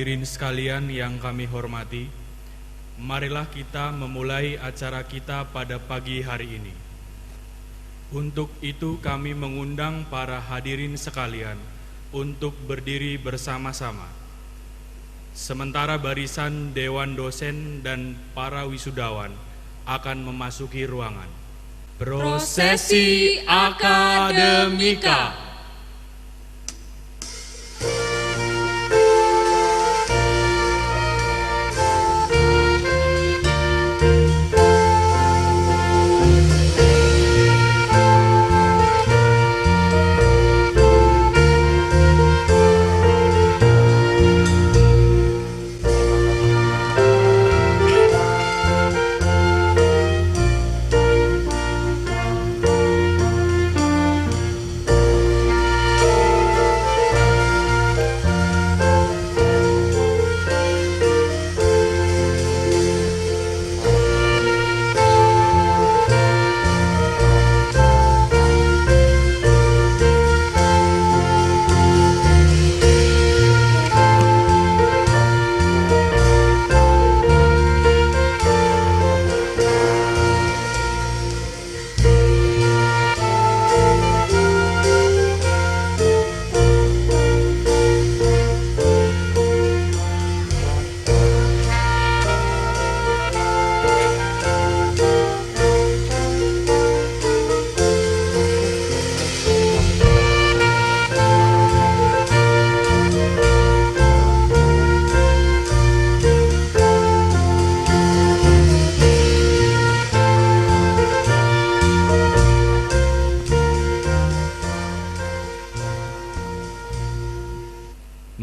Hadirin sekalian yang kami hormati, marilah kita memulai acara kita pada pagi hari ini. Untuk itu kami mengundang para hadirin sekalian untuk berdiri bersama-sama. Sementara barisan Dewan Dosen dan para wisudawan akan memasuki ruangan. Prosesi Akademika.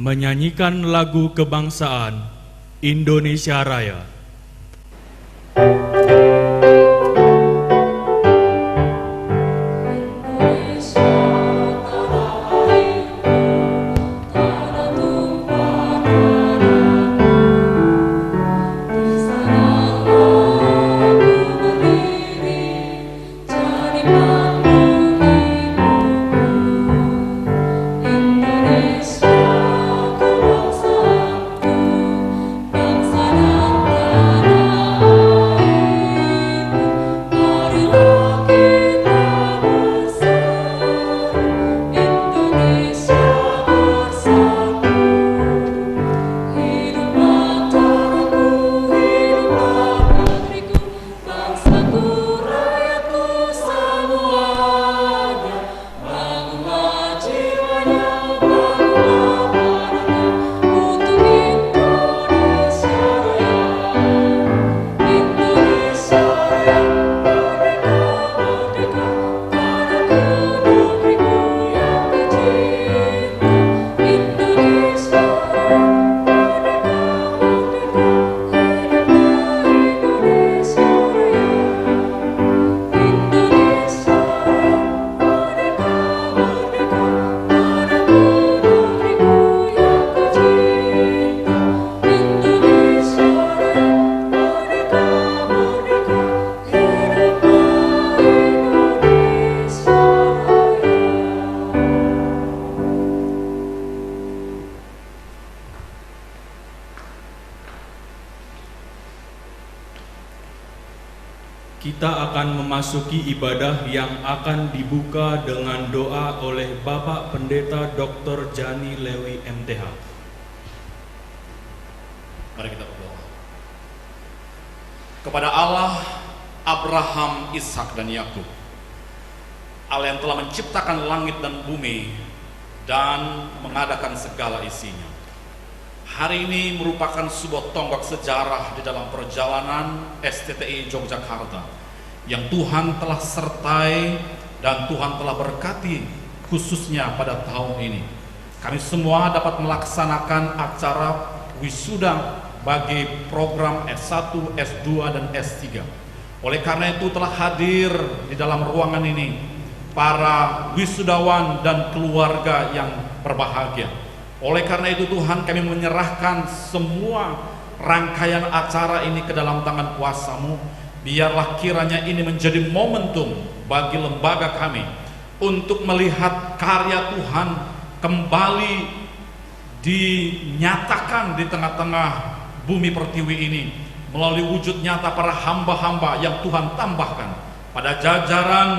Menyanyikan lagu kebangsaan Indonesia Raya. Kita akan memasuki ibadah yang akan dibuka dengan doa oleh Bapak Pendeta Dr. Jani Lewi MTH. Mari kita berdoa. Kepada Allah, Abraham, Ishak dan Yakub, Allah yang telah menciptakan langit dan bumi dan mengadakan segala isinya. Hari ini merupakan sebuah tonggak sejarah di dalam perjalanan STTI Yogyakarta yang Tuhan telah sertai dan Tuhan telah berkati khususnya pada tahun ini. Kami semua dapat melaksanakan acara wisuda bagi program S1, S2 dan S3. Oleh karena itu telah hadir di dalam ruangan ini para wisudawan dan keluarga yang berbahagia. Oleh karena itu Tuhan, kami menyerahkan semua rangkaian acara ini ke dalam tangan kuasa-Mu. Biarlah kiranya ini menjadi momentum bagi lembaga kami untuk melihat karya Tuhan kembali dinyatakan di tengah-tengah bumi pertiwi ini melalui wujud nyata para hamba-hamba yang Tuhan tambahkan pada jajaran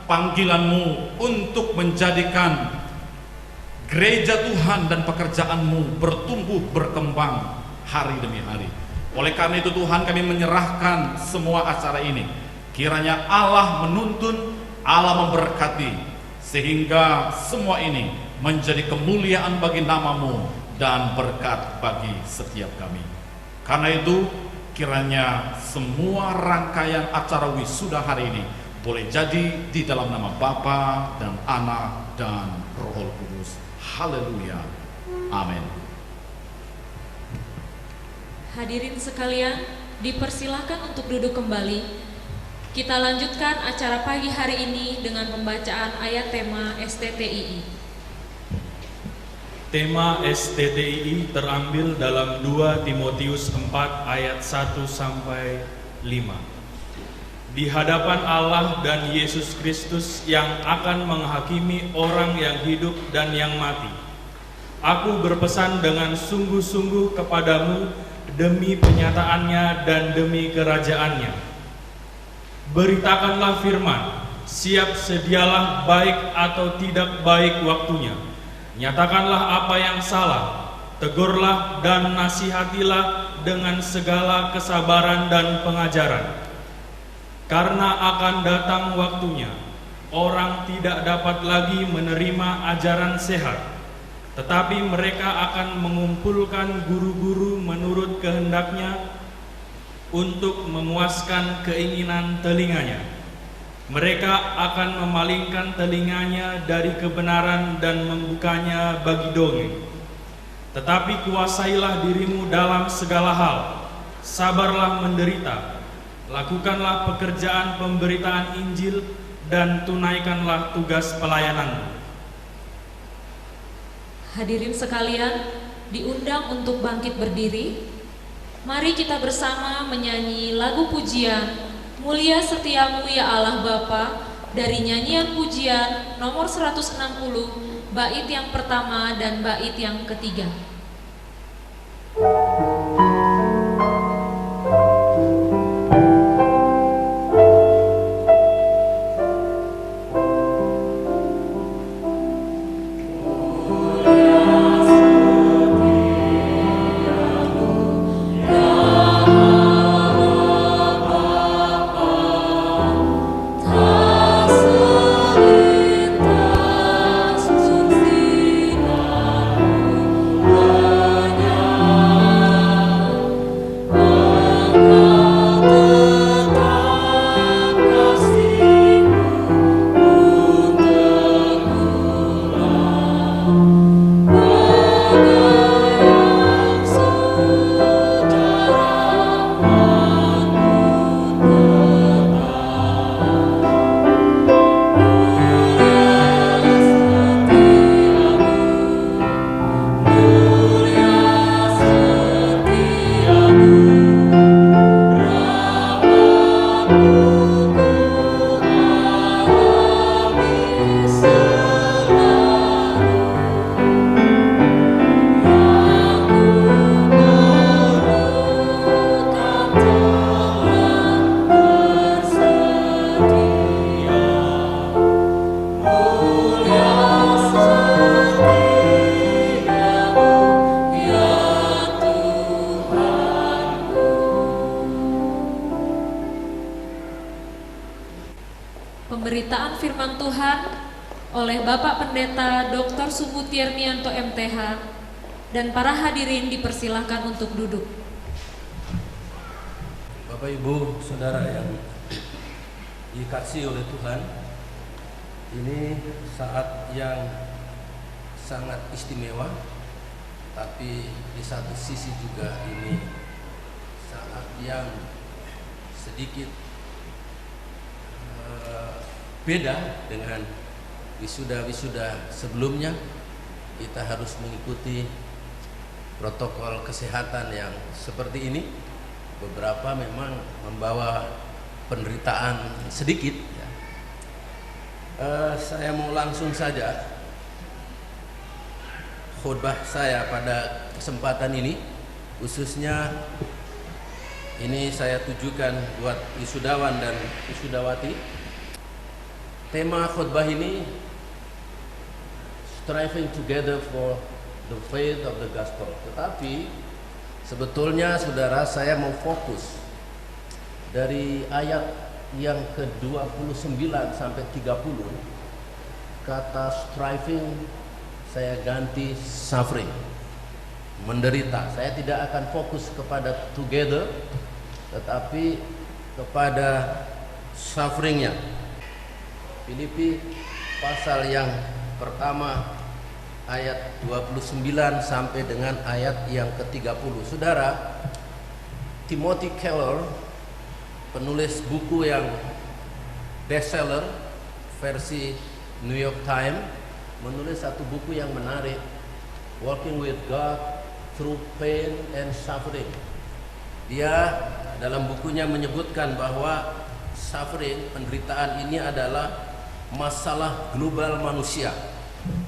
panggilan-Mu untuk menjadikan gereja Tuhan dan pekerjaan-Mu bertumbuh berkembang hari demi hari. Oleh karena itu Tuhan, kami menyerahkan semua acara ini. Kiranya Allah menuntun, Allah memberkati, sehingga semua ini menjadi kemuliaan bagi nama-Mu dan berkat bagi setiap kami. Karena itu kiranya semua rangkaian acara wisuda hari ini boleh jadi di dalam nama Bapa dan Anak dan Roh Kudus. Haleluya. Amin. Hadirin sekalian, dipersilahkan untuk duduk kembali. Kita lanjutkan acara pagi hari ini dengan pembacaan ayat tema STTII. Tema STTII terambil dalam 2 Timotius 4 ayat 1 sampai 5. Di hadapan Allah dan Yesus Kristus yang akan menghakimi orang yang hidup dan yang mati, aku berpesan dengan sungguh-sungguh kepadamu demi penyataannya dan demi kerajaannya. Beritakanlah firman, siap sedialah baik atau tidak baik waktunya. Nyatakanlah apa yang salah, tegurlah dan nasihatilah dengan segala kesabaran dan pengajaran. Karena akan datang waktunya, orang tidak dapat lagi menerima ajaran sehat, tetapi mereka akan mengumpulkan guru-guru menurut kehendaknya untuk memuaskan keinginan telinganya. Mereka akan memalingkan telinganya dari kebenaran dan membukanya bagi dongeng. Tetapi kuasailah dirimu dalam segala hal, sabarlah menderita, lakukanlah pekerjaan pemberitaan Injil, dan tunaikanlah tugas pelayananmu. Hadirin sekalian, diundang untuk bangkit berdiri. Mari kita bersama menyanyi lagu pujian Mulia Setiamu Ya Allah Bapa dari nyanyian pujian nomor 160, bait yang pertama dan bait yang ketiga. Pemberitaan firman Tuhan oleh Bapak Pendeta Dr. Subutiernianto MTH, dan para hadirin dipersilahkan untuk duduk. Bapak Ibu Saudara yang dikasihi oleh Tuhan, ini saat yang sangat istimewa, tapi di satu sisi juga ini saat yang sedikit beda dengan wisuda-wisuda sebelumnya. Kita harus mengikuti protokol kesehatan yang seperti ini. Beberapa memang membawa penderitaan sedikit ya. Saya mau langsung saja khotbah saya pada kesempatan ini, khususnya ini saya tujukan buat wisudawan dan wisudawati. Tema khotbah ini striving together for the faith of the gospel. Tetapi sebetulnya saudara, saya mau fokus dari ayat yang ke-29 sampai 30. Kata striving saya ganti suffering, menderita. Saya tidak akan fokus kepada together, tetapi kepada sufferingnya. Filipi pasal yang pertama ayat 29 sampai dengan ayat yang ke-30. Saudara, Timothy Keller, penulis buku yang bestseller versi New York Times, menulis satu buku yang menarik, Walking with God Through Pain and Suffering. Dia dalam bukunya menyebutkan bahwa suffering, penderitaan ini adalah masalah global manusia.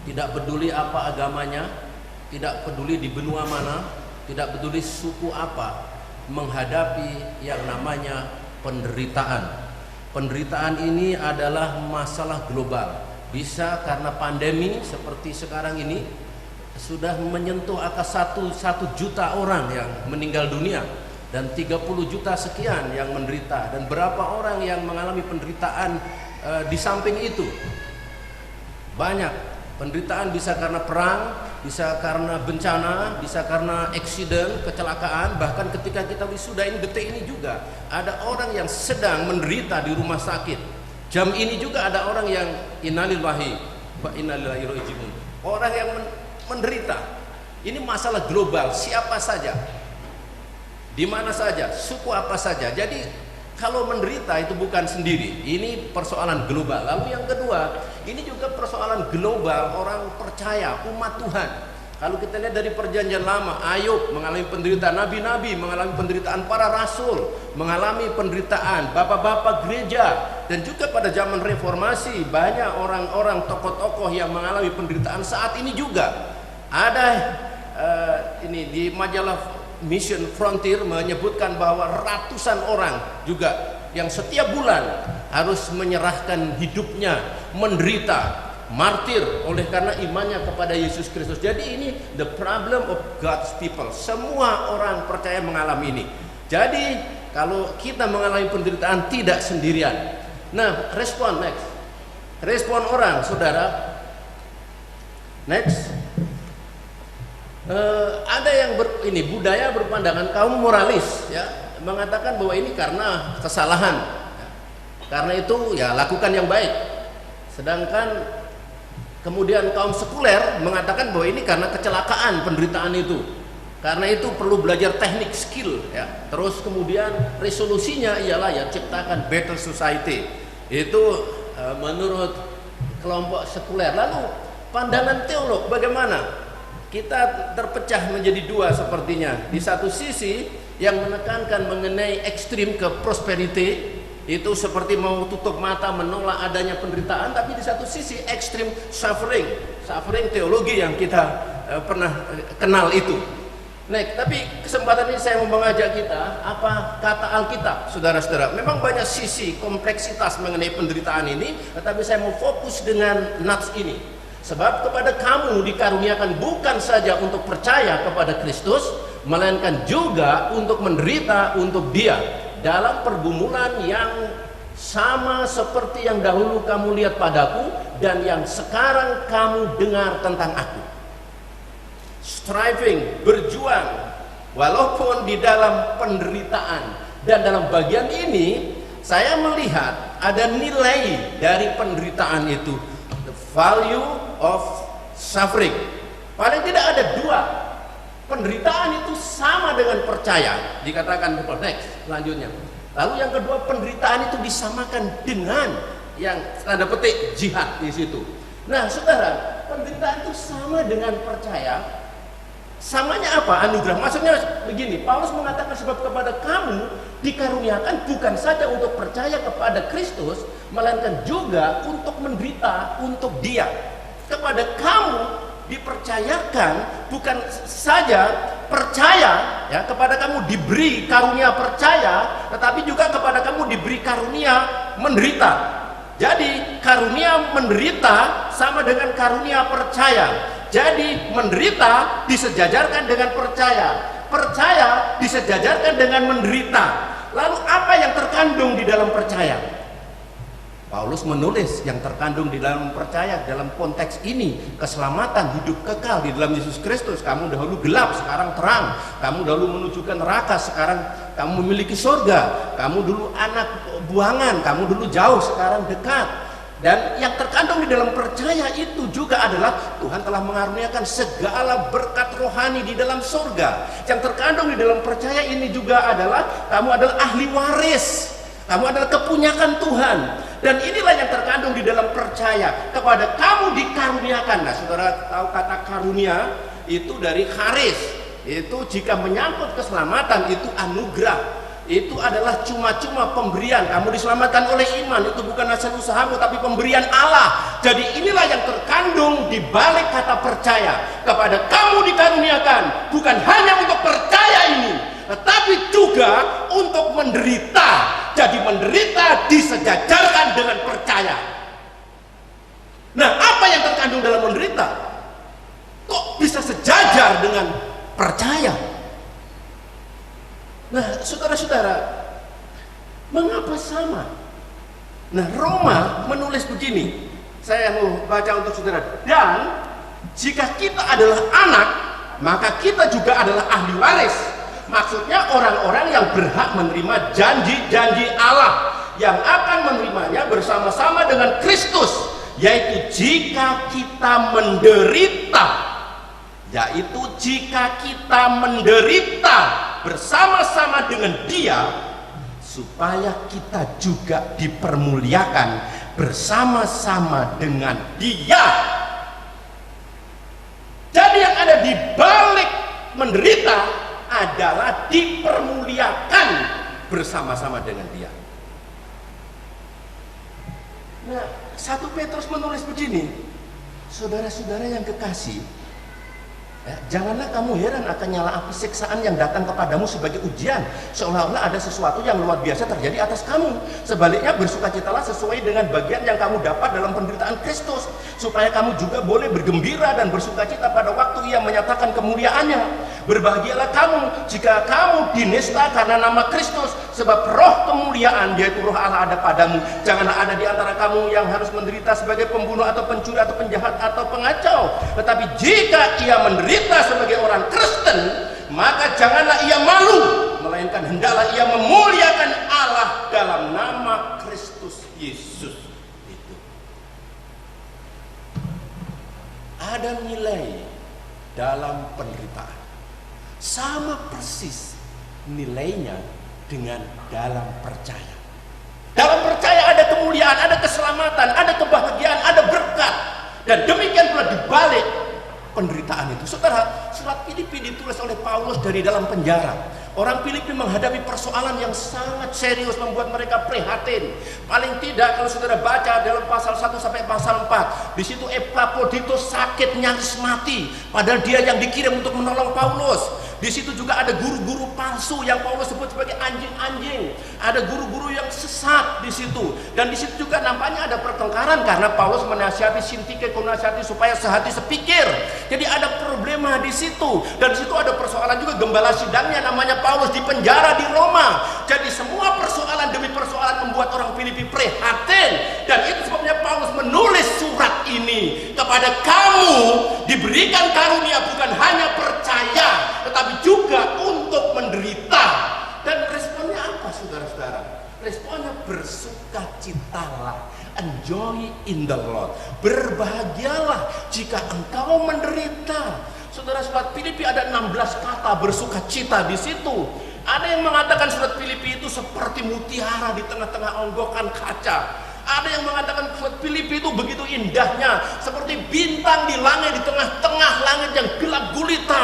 Tidak peduli apa agamanya, tidak peduli di benua mana, tidak peduli suku apa, menghadapi yang namanya penderitaan. Penderitaan ini adalah masalah global. Bisa karena pandemi seperti sekarang ini sudah menyentuh angka 1 juta orang yang meninggal dunia, dan 30 juta sekian yang menderita, dan berapa orang yang mengalami penderitaan di samping itu. Banyak penderitaan, bisa karena perang, bisa karena bencana, bisa karena accident, kecelakaan. Bahkan ketika kita wisuda ini, detik ini juga ada orang yang sedang menderita di rumah sakit. Jam ini juga ada orang yang innalillahi wa inna ilaihi raji'un, orang yang menderita. Ini masalah global, siapa saja, di mana saja, suku apa saja. Jadi kalau menderita itu bukan sendiri, ini persoalan global. Lalu yang kedua, ini juga persoalan global orang percaya, umat Tuhan. Kalau kita lihat dari perjanjian lama, Ayub mengalami penderitaan, nabi-nabi mengalami penderitaan, para rasul mengalami penderitaan, bapak-bapak gereja, dan juga pada zaman reformasi banyak orang-orang tokoh-tokoh yang mengalami penderitaan. Saat ini juga ada ini di majalah Mission Frontier menyebutkan bahwa ratusan orang juga yang setiap bulan harus menyerahkan hidupnya, menderita, martir oleh karena imannya kepada Yesus Kristus. Jadi ini the problem of God's people. Semua orang percaya mengalami ini. Jadi kalau kita mengalami penderitaan tidak sendirian. Nah, respon next. Respon orang, saudara. Next. Ada yang budaya berpandangan kaum moralis, ya, mengatakan bahwa ini karena kesalahan, ya. Karena itu ya lakukan yang baik. Sedangkan kemudian kaum sekuler mengatakan bahwa ini karena kecelakaan, penderitaan itu. Karena itu perlu belajar teknik, skill, ya. Terus kemudian resolusinya ialah ya ciptakan better society. Itu menurut kelompok sekuler. Lalu pandangan teolog bagaimana? Kita terpecah menjadi dua sepertinya. Di satu sisi yang menekankan mengenai ekstrim ke prosperity, itu seperti mau tutup mata menolak adanya penderitaan. Tapi di satu sisi ekstrim suffering teologi yang kita pernah kenal itu. Nah, tapi kesempatan ini saya mau mengajak kita, apa kata Alkitab, saudara-saudara. Memang banyak sisi kompleksitas mengenai penderitaan ini, tetapi saya mau fokus dengan nats ini. Sebab kepada kamu dikaruniakan bukan saja untuk percaya kepada Kristus, melainkan juga untuk menderita untuk Dia dalam pergumulan yang sama seperti yang dahulu kamu lihat padaku dan yang sekarang kamu dengar tentang aku. Striving, berjuang walaupun di dalam penderitaan. Dan dalam bagian ini saya melihat ada nilai dari penderitaan itu, the value of suffering. Paling tidak ada dua. Penderitaan itu sama dengan percaya, dikatakan next selanjutnya. Lalu yang kedua, penderitaan itu disamakan dengan yang tanda petik jihad di situ. Nah, saudara, penderitaan itu sama dengan percaya. Samanya apa? Anugerah. Maksudnya begini, Paulus mengatakan sebab kepada kamu dikaruniakan bukan saja untuk percaya kepada Kristus, melainkan juga untuk menderita untuk Dia. Kepada kamu dipercayakan bukan saja percaya ya, kepada kamu diberi karunia percaya, tetapi juga kepada kamu diberi karunia menderita. Jadi karunia menderita sama dengan karunia percaya. Jadi menderita disejajarkan dengan percaya, percaya disejajarkan dengan menderita. Lalu apa yang terkandung di dalam percaya? Paulus menulis yang terkandung di dalam percaya dalam konteks ini, keselamatan, hidup kekal di dalam Yesus Kristus. Kamu dahulu gelap, sekarang terang. Kamu dahulu menuju ke neraka, sekarang kamu memiliki surga. Kamu dulu anak buangan, kamu dulu jauh, sekarang dekat. Dan yang terkandung di dalam percaya itu juga adalah Tuhan telah mengaruniakan segala berkat rohani di dalam surga. Yang terkandung di dalam percaya ini juga adalah kamu adalah ahli waris, kamu adalah kepunyakan Tuhan. Dan inilah yang terkandung di dalam percaya, kepada kamu dikaruniakan. Nah, saudara tahu kata karunia itu dari charis, itu jika menyangkut keselamatan itu anugerah. Itu adalah cuma-cuma pemberian. Kamu diselamatkan oleh iman, itu bukan hasil usahamu tapi pemberian Allah. Jadi inilah yang terkandung di balik kata percaya. Kepada kamu dikaruniakan, bukan hanya untuk percaya ini, tetapi juga untuk menderita. Jadi menderita disejajarkan dengan percaya. Nah, apa yang terkandung dalam menderita kok bisa sejajar dengan percaya? Nah, saudara-saudara, mengapa sama? Nah, Roma menulis begini, saya mau baca untuk saudara. Dan jika kita adalah anak, maka kita juga adalah ahli waris. Maksudnya orang-orang yang berhak menerima janji-janji Allah, yang akan menerimanya bersama-sama dengan Kristus, yaitu jika kita menderita. Yaitu jika kita menderita bersama-sama dengan Dia, supaya kita juga dipermuliakan bersama-sama dengan Dia. Jadi yang ada di balik menderita adalah dipermuliakan bersama-sama dengan Dia. Nah, 1 Petrus menulis begini, saudara-saudara yang kekasih, ya, janganlah kamu heran akan nyala api siksaan yang datang kepadamu sebagai ujian, seolah-olah ada sesuatu yang luar biasa terjadi atas kamu. Sebaliknya bersukacitalah sesuai dengan bagian yang kamu dapat dalam penderitaan Kristus, supaya kamu juga boleh bergembira dan bersukacita pada waktu Ia menyatakan kemuliaannya. Berbahagialah kamu jika kamu dinista karena nama Kristus, sebab roh kemuliaan yaitu roh Allah ada padamu. Janganlah ada di antara kamu yang harus menderita sebagai pembunuh atau pencuri atau penjahat atau pengacau, tetapi jika ia menderita sebagai orang Kristen, maka janganlah ia malu, melainkan hendaklah ia memuliakan Allah dalam nama Kristus Yesus. Itu ada nilai dalam penderitaan, sama persis nilainya dengan dalam percaya. Dalam percaya ada kemuliaan, ada keselamatan, ada kebahagiaan, ada berkat. Dan demikian pula dibalik penderitaan itu. Saudara, surat Filipi ditulis oleh Paulus dari dalam penjara. Orang Filipi menghadapi persoalan yang sangat serius, membuat mereka prihatin. Paling tidak kalau saudara baca dalam pasal 1 sampai pasal 4, di situ Epaphroditus sakit nyaris mati, padahal dia yang dikirim untuk menolong Paulus. Di situ juga ada guru-guru palsu yang Paulus sebut sebagai anjing-anjing. Ada guru-guru yang sesat di situ. Dan di situ juga nampaknya ada pertengkaran karena Paulus menasihati Sintike, menasihati supaya sehati sepikir. Jadi ada problema di situ. Dan di situ ada persoalan juga gembala sidangnya namanya Paulus di penjara di Roma. Jadi semua persoalan demi persoalan membuat orang Filipi prihatin. Dan itu sebabnya Paulus menulis surat ini kepada kamu, diberikan karunia bukan hanya percaya, tetapi juga untuk menderita. Dan responnya apa, saudara-saudara? Responnya bersukacitalah, enjoy in the Lord. Berbahagialah jika engkau menderita. Saudara, surat Filipi ada 16 kata bersukacita di situ. Ada yang mengatakan surat Filipi itu seperti mutiara di tengah-tengah onggokan kaca. Ada yang mengatakan surat Filipi itu begitu indahnya, seperti bintang di langit, di tengah-tengah langit yang gelap gulita.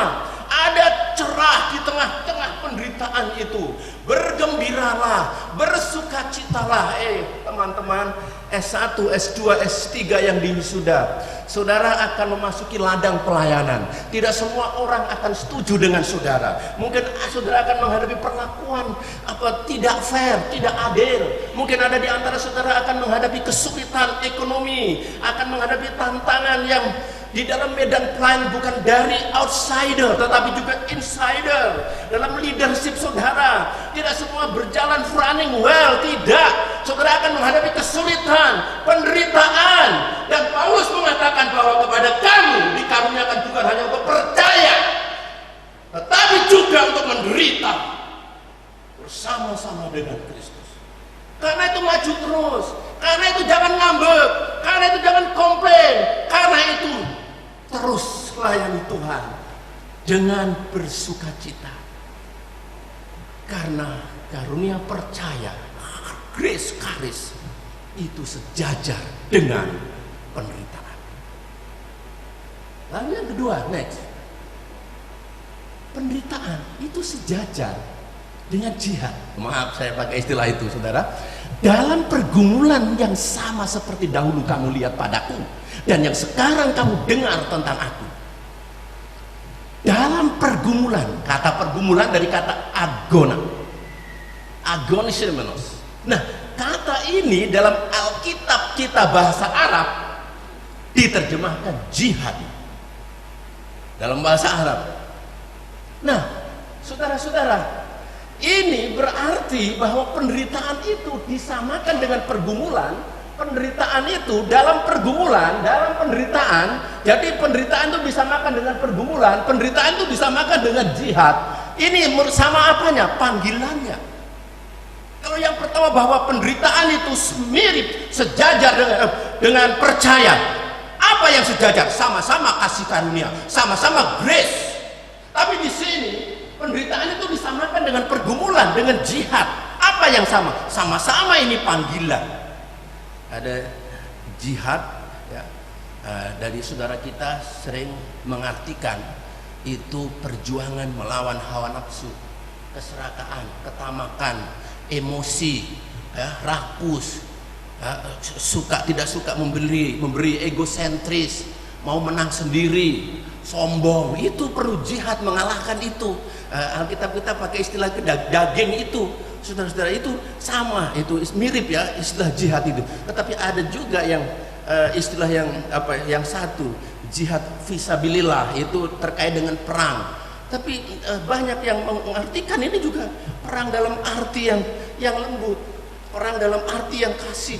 Ada cerah di tengah-tengah penderitaan itu. Bergembiralah, bersukacitalah. Teman-teman S1, S2, S3 yang diwisuda, saudara akan memasuki ladang pelayanan. Tidak semua orang akan setuju dengan saudara. Mungkin saudara akan menghadapi perlakuan tidak fair, tidak adil. Mungkin ada di antara saudara akan menghadapi kesulitan ekonomi, akan menghadapi tantangan yang di dalam medan pelayanan bukan dari outsider tetapi juga insider. Dalam leadership saudara tidak semua berjalan running well, tidak. Saudara akan menghadapi kesulitan, penderitaan, dan Paulus mengatakan bahwa kepada kamu dikaruniakan bukan hanya untuk percaya tetapi juga untuk menderita bersama-sama dengan Kristus. Karena itu maju terus, karena itu jangan ngambek, karena itu jangan komplain, karena itu terus layani Tuhan dengan bersukacita. Karena karunia percaya, grace charis, itu sejajar dengan penderitaan. Lalu yang kedua, next. Penderitaan itu sejajar dengan jihad. Maaf saya pakai istilah itu, saudara. Dalam pergumulan yang sama seperti dahulu kamu lihat padaku dan yang sekarang kamu dengar tentang aku. Dalam pergumulan, kata pergumulan dari kata agona, agonismenos. Nah, kata ini dalam Alkitab kita bahasa Arab diterjemahkan jihad dalam bahasa Arab. Nah, saudara-saudara, ini berarti bahwa penderitaan itu disamakan dengan pergumulan. Penderitaan itu dalam pergumulan, dalam penderitaan. Jadi penderitaan itu disamakan dengan pergumulan, penderitaan itu disamakan dengan jihad. Ini sama apanya? Panggilannya. Kalau yang pertama bahwa penderitaan itu mirip, sejajar dengan percaya. Apa yang sejajar? Sama-sama kasih karunia, sama-sama grace. Tapi di sini penderitaan itu disamakan dengan pergumulan, dengan jihad. Apa yang sama? Sama-sama ini panggilan. Ada jihad ya, dari saudara kita sering mengartikan itu perjuangan melawan hawa nafsu, keserakahan, ketamakan, emosi, ya, rakus, ya, tidak suka memberi egosentris, mau menang sendiri, sombong. Itu perlu jihad mengalahkan itu. Alkitab kita pakai istilah daging itu. Saudara-saudara, itu sama, itu mirip ya istilah jihad itu. Tetapi ada juga yang istilah yang satu, jihad fisabilillah, itu terkait dengan perang. Tapi banyak yang mengartikan ini juga perang dalam arti yang lembut, perang dalam arti yang kasih.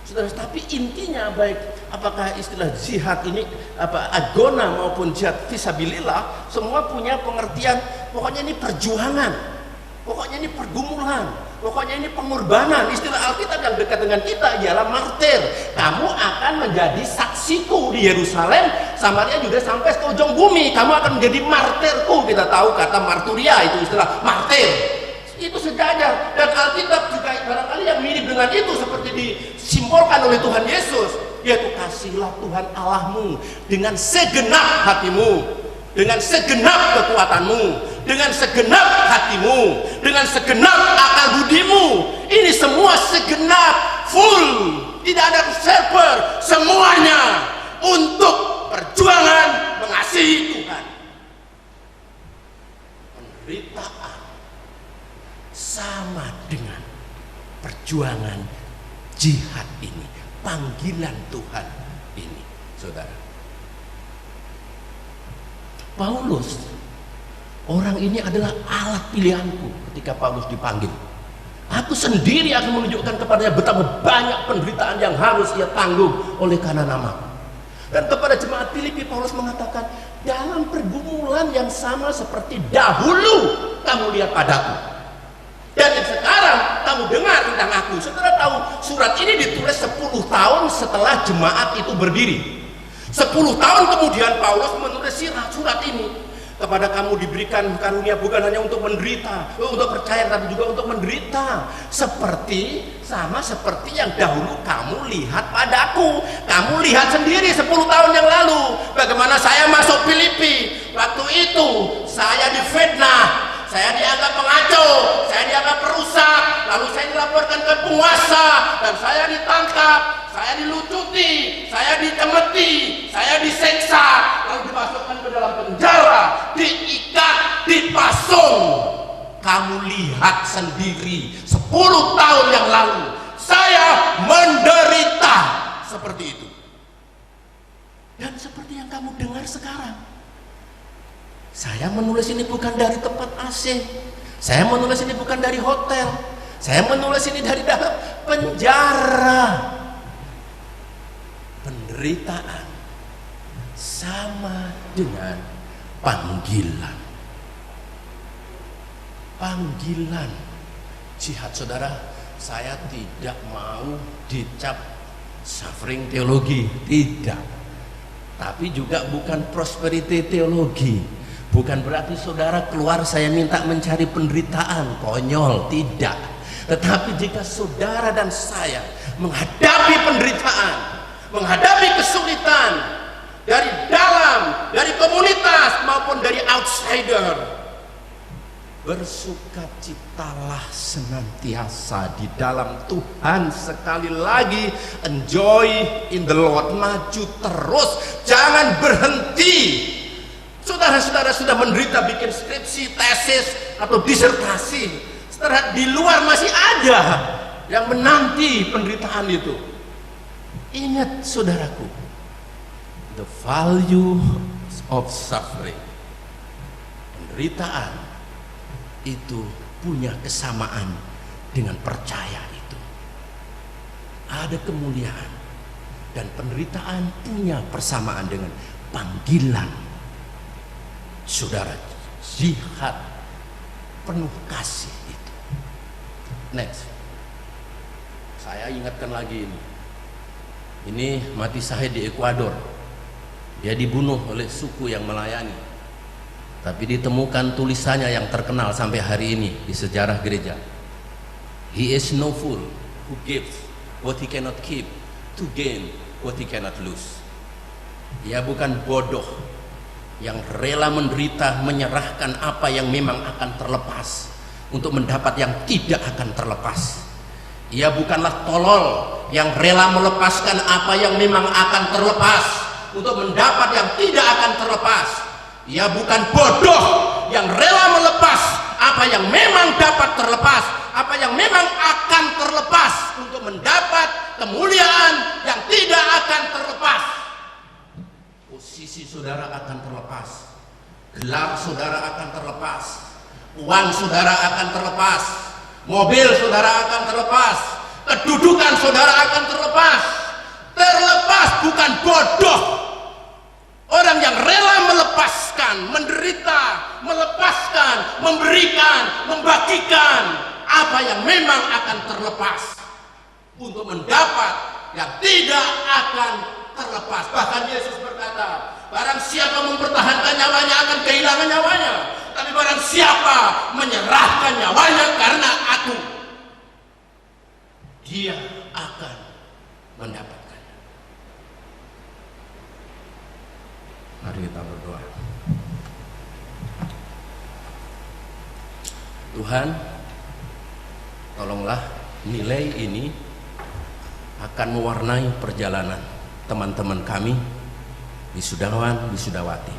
Saudara, tapi intinya baik apakah istilah jihad ini agona maupun jihad fisabilillah, semua punya pengertian. Pokoknya ini perjuangan, pokoknya ini pergumulan, pokoknya ini pengorbanan. Istilah Alkitab yang dekat dengan kita ialah martir. Kamu akan menjadi saksiku di Yerusalem, Samaria juga sampai ke ujung bumi. Kamu akan menjadi martirku. Kita tahu kata marturia itu istilah martir. Itu sejajar. Dan Alkitab juga barangkali yang mirip dengan itu seperti disimbolkan oleh Tuhan Yesus, yaitu kasihlah Tuhan Allahmu dengan segenap hatimu, dengan segenap kekuatanmu, dengan segenap hatimu, dengan segenap akal budimu. Ini semua segenap, full, tidak ada server, semuanya untuk perjuangan mengasihi Tuhan. Penderitaan sama dengan perjuangan jihad ini, panggilan Tuhan ini, saudara. Paulus, orang ini adalah alat pilihanku ketika Paulus dipanggil. Aku sendiri akan menunjukkan kepadanya betapa banyak penderitaan yang harus ia tanggung oleh karena namaku. Dan kepada jemaat Filipi, Paulus mengatakan, dalam pergumulan yang sama seperti dahulu kamu lihat padaku, dan yang sekarang kamu dengar tentang aku. Saudara tahu, surat ini ditulis 10 tahun setelah jemaat itu berdiri. 10 tahun kemudian Paulus menulis surat ini. Kepada kamu diberikan karunia bukan hanya untuk menderita, untuk percaya, tapi juga untuk menderita. Sama seperti yang dahulu kamu lihat padaku. Kamu lihat sendiri 10 tahun yang lalu bagaimana saya masuk Filipi. Waktu itu saya difitnah, saya dianggap pengacau, saya dianggap perusak, lalu saya dilaporkan ke penguasa dan saya ditangkap, saya dilucuti, saya dicemeti, saya diseksa, lalu dimasukkan ke dalam penjara, diikat, dipasung. Kamu lihat sendiri 10 tahun yang lalu saya menderita seperti itu. Dan seperti yang kamu dengar sekarang, saya menulis ini bukan dari tempat AC, saya menulis ini bukan dari hotel, saya menulis ini dari dalam penjara. Penderitaan sama dengan panggilan. Panggilan jihad, saudara. Saya tidak mau dicap suffering teologi, tidak. Tapi juga bukan prosperity teologi. Bukan berarti saudara keluar saya minta mencari penderitaan, konyol, tidak. Tetapi jika saudara dan saya menghadapi penderitaan, menghadapi kesulitan dari dalam, dari komunitas maupun dari outsider, bersukacitalah senantiasa di dalam Tuhan. Sekali lagi, enjoy in the Lord, maju terus, jangan berhenti. Saudara-saudara sudah menderita bikin skripsi, tesis, atau disertasi, saudara di luar masih ada yang menanti penderitaan itu. Ingat saudaraku, the value of suffering, penderitaan itu punya kesamaan dengan percaya itu. Ada kemuliaan, dan penderitaan punya persamaan dengan panggilan. Saudara, jihad penuh kasih itu. Next, saya ingatkan lagi ini. Ini mati syahid di Ekuador. Dia dibunuh oleh suku yang melayani. Tapi ditemukan tulisannya yang terkenal sampai hari ini di sejarah gereja. He is no fool who gives what he cannot keep to gain what he cannot lose. Dia bukan bodoh yang rela menderita, menyerahkan apa yang memang akan terlepas untuk mendapat yang tidak akan terlepas. Ia bukanlah tolol yang rela melepaskan apa yang memang akan terlepas untuk mendapat yang tidak akan terlepas. Ia bukan bodoh yang rela melepas apa yang memang dapat terlepas, apa yang memang akan terlepas untuk mendapat kemuliaan yang tidak akan terlepas. Posisi saudara akan terlepas, gelar saudara akan terlepas, uang saudara akan terlepas, mobil saudara akan terlepas, kedudukan saudara akan terlepas. Terlepas, bukan bodoh. Orang yang rela melepaskan, menderita, melepaskan, memberikan, membagikan apa yang memang akan terlepas untuk mendapat yang tidak akan terlepas. Bahkan Yesus berkata, barang siapa mempertahankan nyawanya akan kehilangan nyawanya, tapi barang siapa menyerahkan nyawanya karena aku, dia akan mendapatkannya. Mari kita berdoa. Tuhan, tolonglah nilai ini akan mewarnai perjalanan teman-teman kami, wisudawan, wisudawati,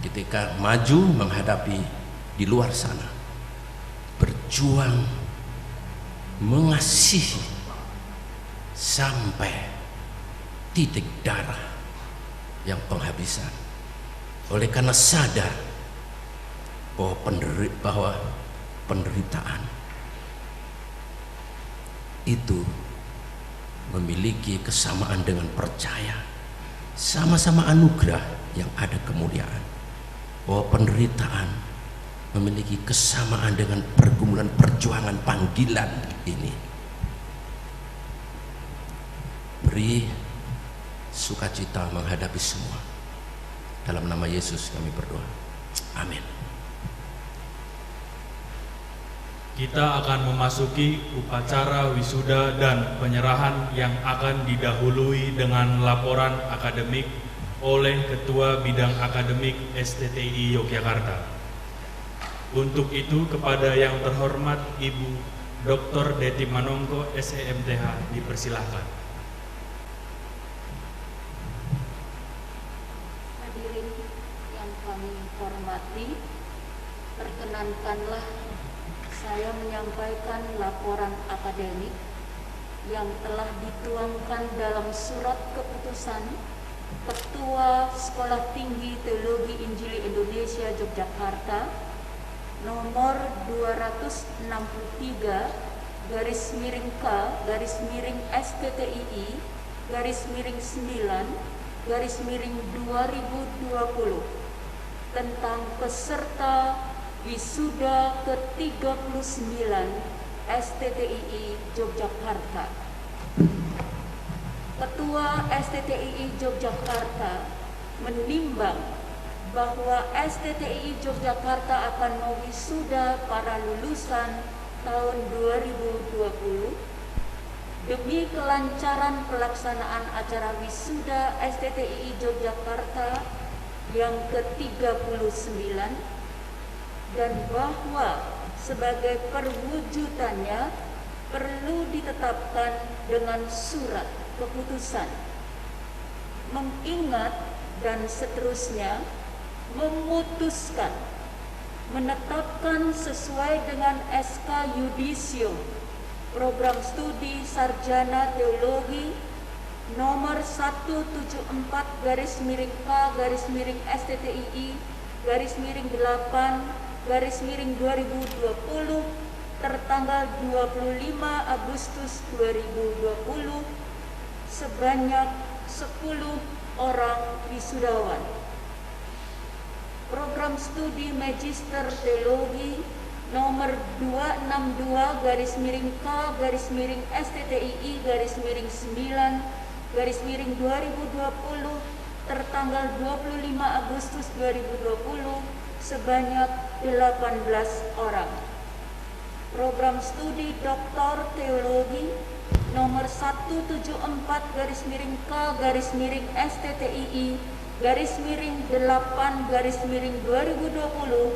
ketika maju menghadapi di luar sana, berjuang mengasihi sampai titik darah yang penghabisan, oleh karena sadar bahwa penderitaan itu memiliki kesamaan dengan percaya, sama-sama anugerah yang ada kemuliaan, bahwa penderitaan memiliki kesamaan dengan pergumulan perjuangan panggilan ini. Beri sukacita menghadapi semua. Dalam nama Yesus kami berdoa. Amin. Kita akan memasuki upacara wisuda dan penyerahan yang akan didahului dengan laporan akademik oleh Ketua Bidang Akademik STTI Yogyakarta. Untuk itu kepada yang terhormat Ibu Dr. Deti Manongko SEMTH dipersilahkan. Hadirin yang kami hormati, perkenankanlah saya menyampaikan laporan akademik yang telah dituangkan dalam surat keputusan Ketua Sekolah Tinggi Teologi Injili Indonesia Yogyakarta nomor 263/STTII/9/2020 tentang peserta wisuda ke-39 STTII Yogyakarta. Ketua STTII Yogyakarta menimbang bahwa STTII Yogyakarta akan mewisuda para lulusan tahun 2020 demi kelancaran pelaksanaan acara wisuda STTII Yogyakarta yang ke-39, dan bahwa sebagai perwujudannya perlu ditetapkan dengan surat keputusan, mengingat dan seterusnya memutuskan menetapkan sesuai dengan SK Yudisio Program Studi Sarjana Teologi nomor 174/STTII/8/2020 tertanggal 25 Agustus 2020 sebanyak 10 orang wisudawan. Program Studi Magister Teologi nomor 262/STTII/9/2020 tertanggal 25 Agustus 2020 sebanyak 18 orang. Program Studi Doktor Teologi nomor 174/STTII/8/2020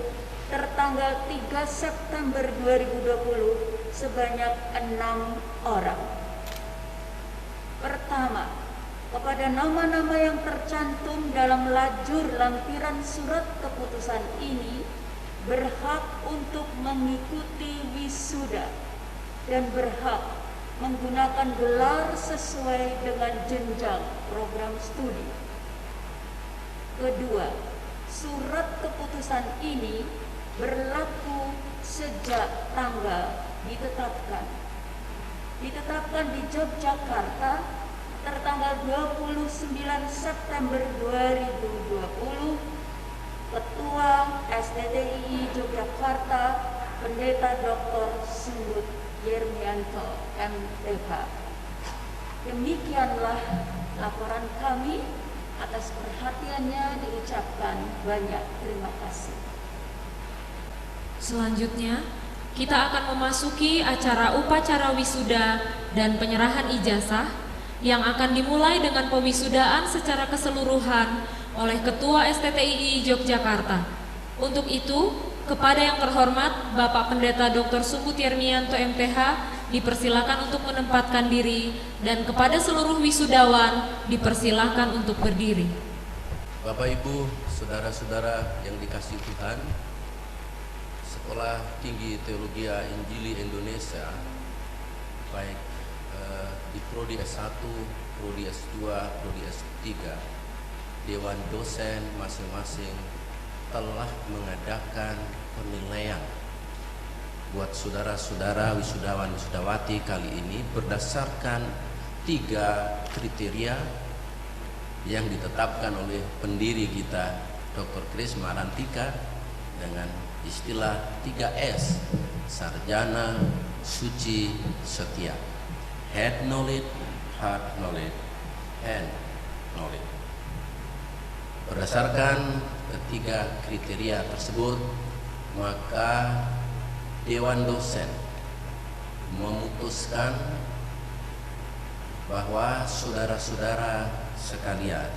tertanggal 3 September 2020 sebanyak 6 orang. Pertama, kepada nama-nama yang tercantum dalam lajur lampiran surat keputusan ini berhak untuk mengikuti wisuda dan berhak menggunakan gelar sesuai dengan jenjang program studi. Kedua, surat keputusan ini berlaku sejak tanggal ditetapkan di Yogyakarta tertanggal 29 September 2020. Ketua STTII Yogyakarta Pendeta Dr. Sumut Yermianto MTH. Demikianlah laporan kami. Atas perhatiannya diucapkan banyak terima kasih. Selanjutnya, kita akan memasuki acara upacara wisuda dan penyerahan ijazah yang akan dimulai dengan pewisudaan secara keseluruhan oleh Ketua STTII Yogyakarta. Untuk itu, kepada yang terhormat Bapak Pendeta Dr. Sumut Yermianto MTH dipersilakan untuk menempatkan diri, dan kepada seluruh wisudawan dipersilakan untuk berdiri. Bapak Ibu, saudara-saudara yang dikasihi Tuhan, Sekolah Tinggi Teologi Injili Indonesia, baik di Prodi S1, Prodi S2, Prodi S3, Dewan Dosen masing-masing telah mengadakan penilaian buat saudara-saudara wisudawan wisudawati kali ini berdasarkan 3 kriteria yang ditetapkan oleh pendiri kita Dr. Kris Marantika dengan istilah 3S: sarjana, suci, setia. Head knowledge, heart knowledge, and knowledge. Berdasarkan ketiga kriteria tersebut, maka Dewan Dosen memutuskan bahwa saudara-saudara sekalian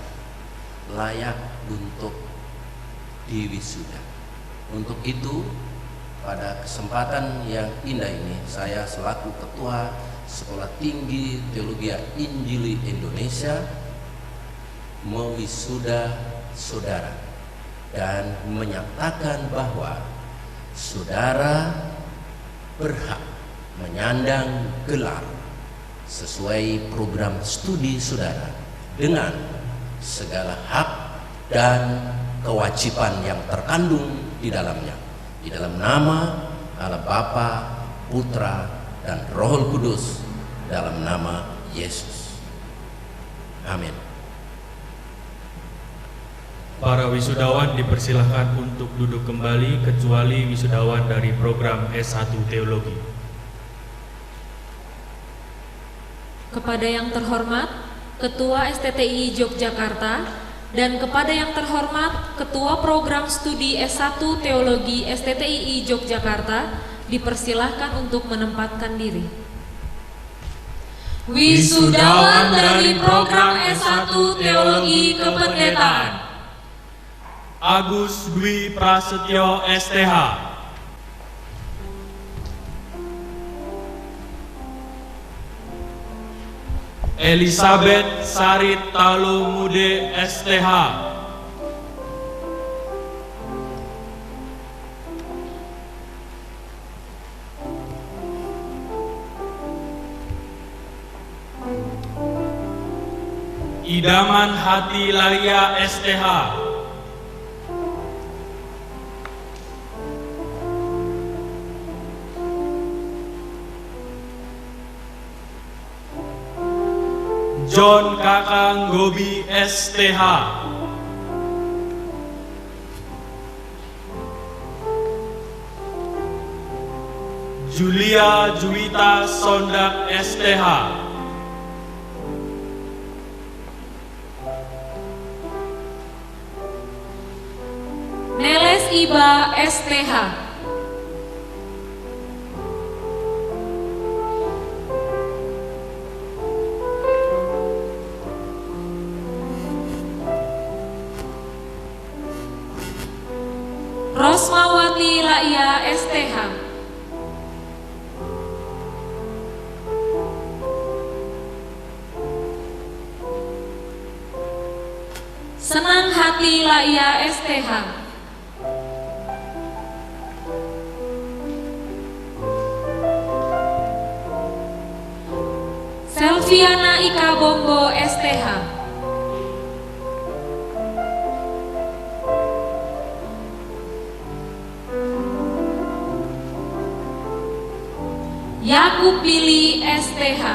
layak untuk diwisuda. Untuk itu, pada kesempatan yang indah ini, saya selaku Ketua Sekolah Tinggi Teologi Injili Indonesia mewisuda saudara dan menyatakan bahwa saudara berhak menyandang gelar sesuai program studi saudara dengan segala hak dan kewajiban yang terkandung di dalamnya, di dalam nama Allah Bapa, Putra, dan Roh Kudus, dalam nama Yesus. Amin. Para wisudawan dipersilahkan untuk duduk kembali kecuali wisudawan dari program S1 Teologi. Kepada yang terhormat Ketua STTI Yogyakarta dan kepada yang terhormat Ketua Program Studi S1 Teologi STTI Yogyakarta dipersilahkan untuk menempatkan diri. Wisudawan dari Program S1 Teologi Kependetaan Agus Dwi Prasetyo STH, Elizabeth Sarit Talumude STH, Idaman Hati Laria STH, John Kakang Gobi STH, Julia Juwita Sondak STH, Neles Iba STH, Rosmawati Laia STH, Senang Hati Laia STH, Selviana Ika Bombo STH, Yakub Billy STH,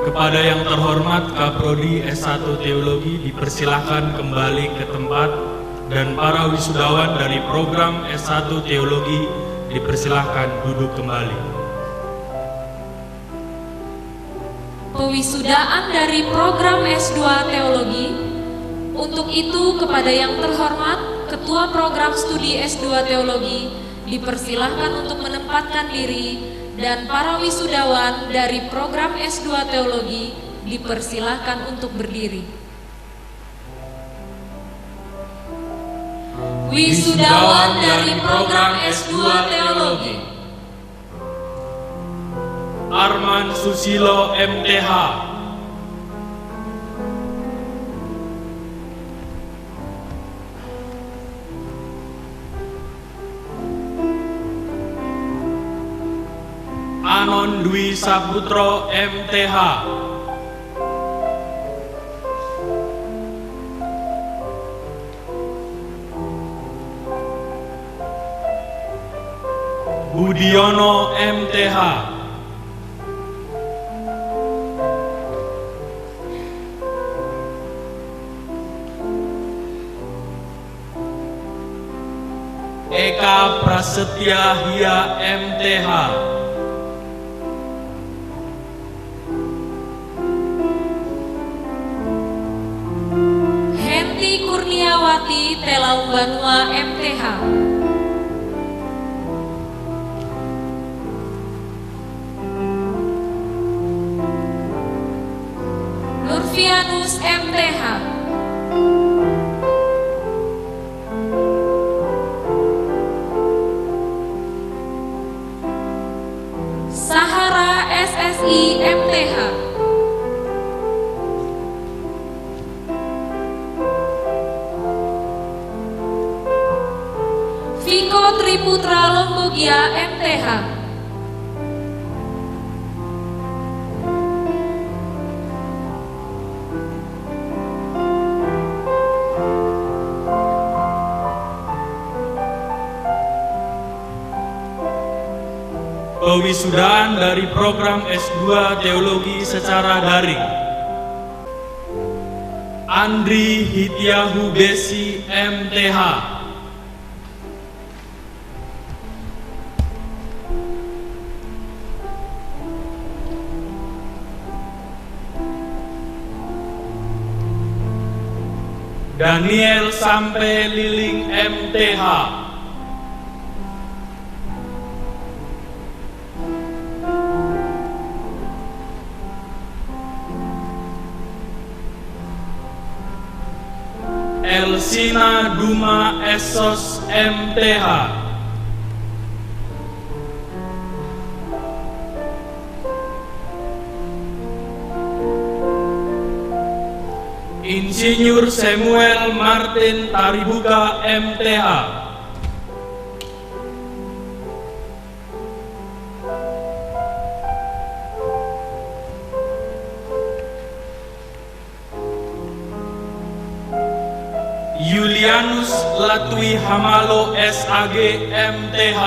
Kepada yang terhormat Kaprodi S1 Teologi dipersilahkan kembali ke tempat dan para wisudawan dari program S1 Teologi dipersilahkan duduk kembali. Pewisudaan dari program S2 Teologi. Untuk itu kepada yang terhormat Ketua Program Studi S2 Teologi dipersilahkan untuk menempatkan diri dan para wisudawan dari program S2 Teologi dipersilahkan untuk berdiri. Wisudawan dari program S2 Teologi Arman Susilo MTH, Anon Dwi Saputro MTH, Budiono MTH, Eka Prasetya Hia MTH, Telaung Banua MTH. Nurfianus MTH. Sahara SSI MTH. Viko Triputra Lombogia MTH. Pewisudaan dari program S2 Teologi secara daring. Andri Hitiahu Besi MTH. Daniel Sampe Liling MTH. Elsina Duma Esos MTH. Insinyur Samuel Martin Taribuka MTH. Julianus Latwi Hamalo SAG MTH.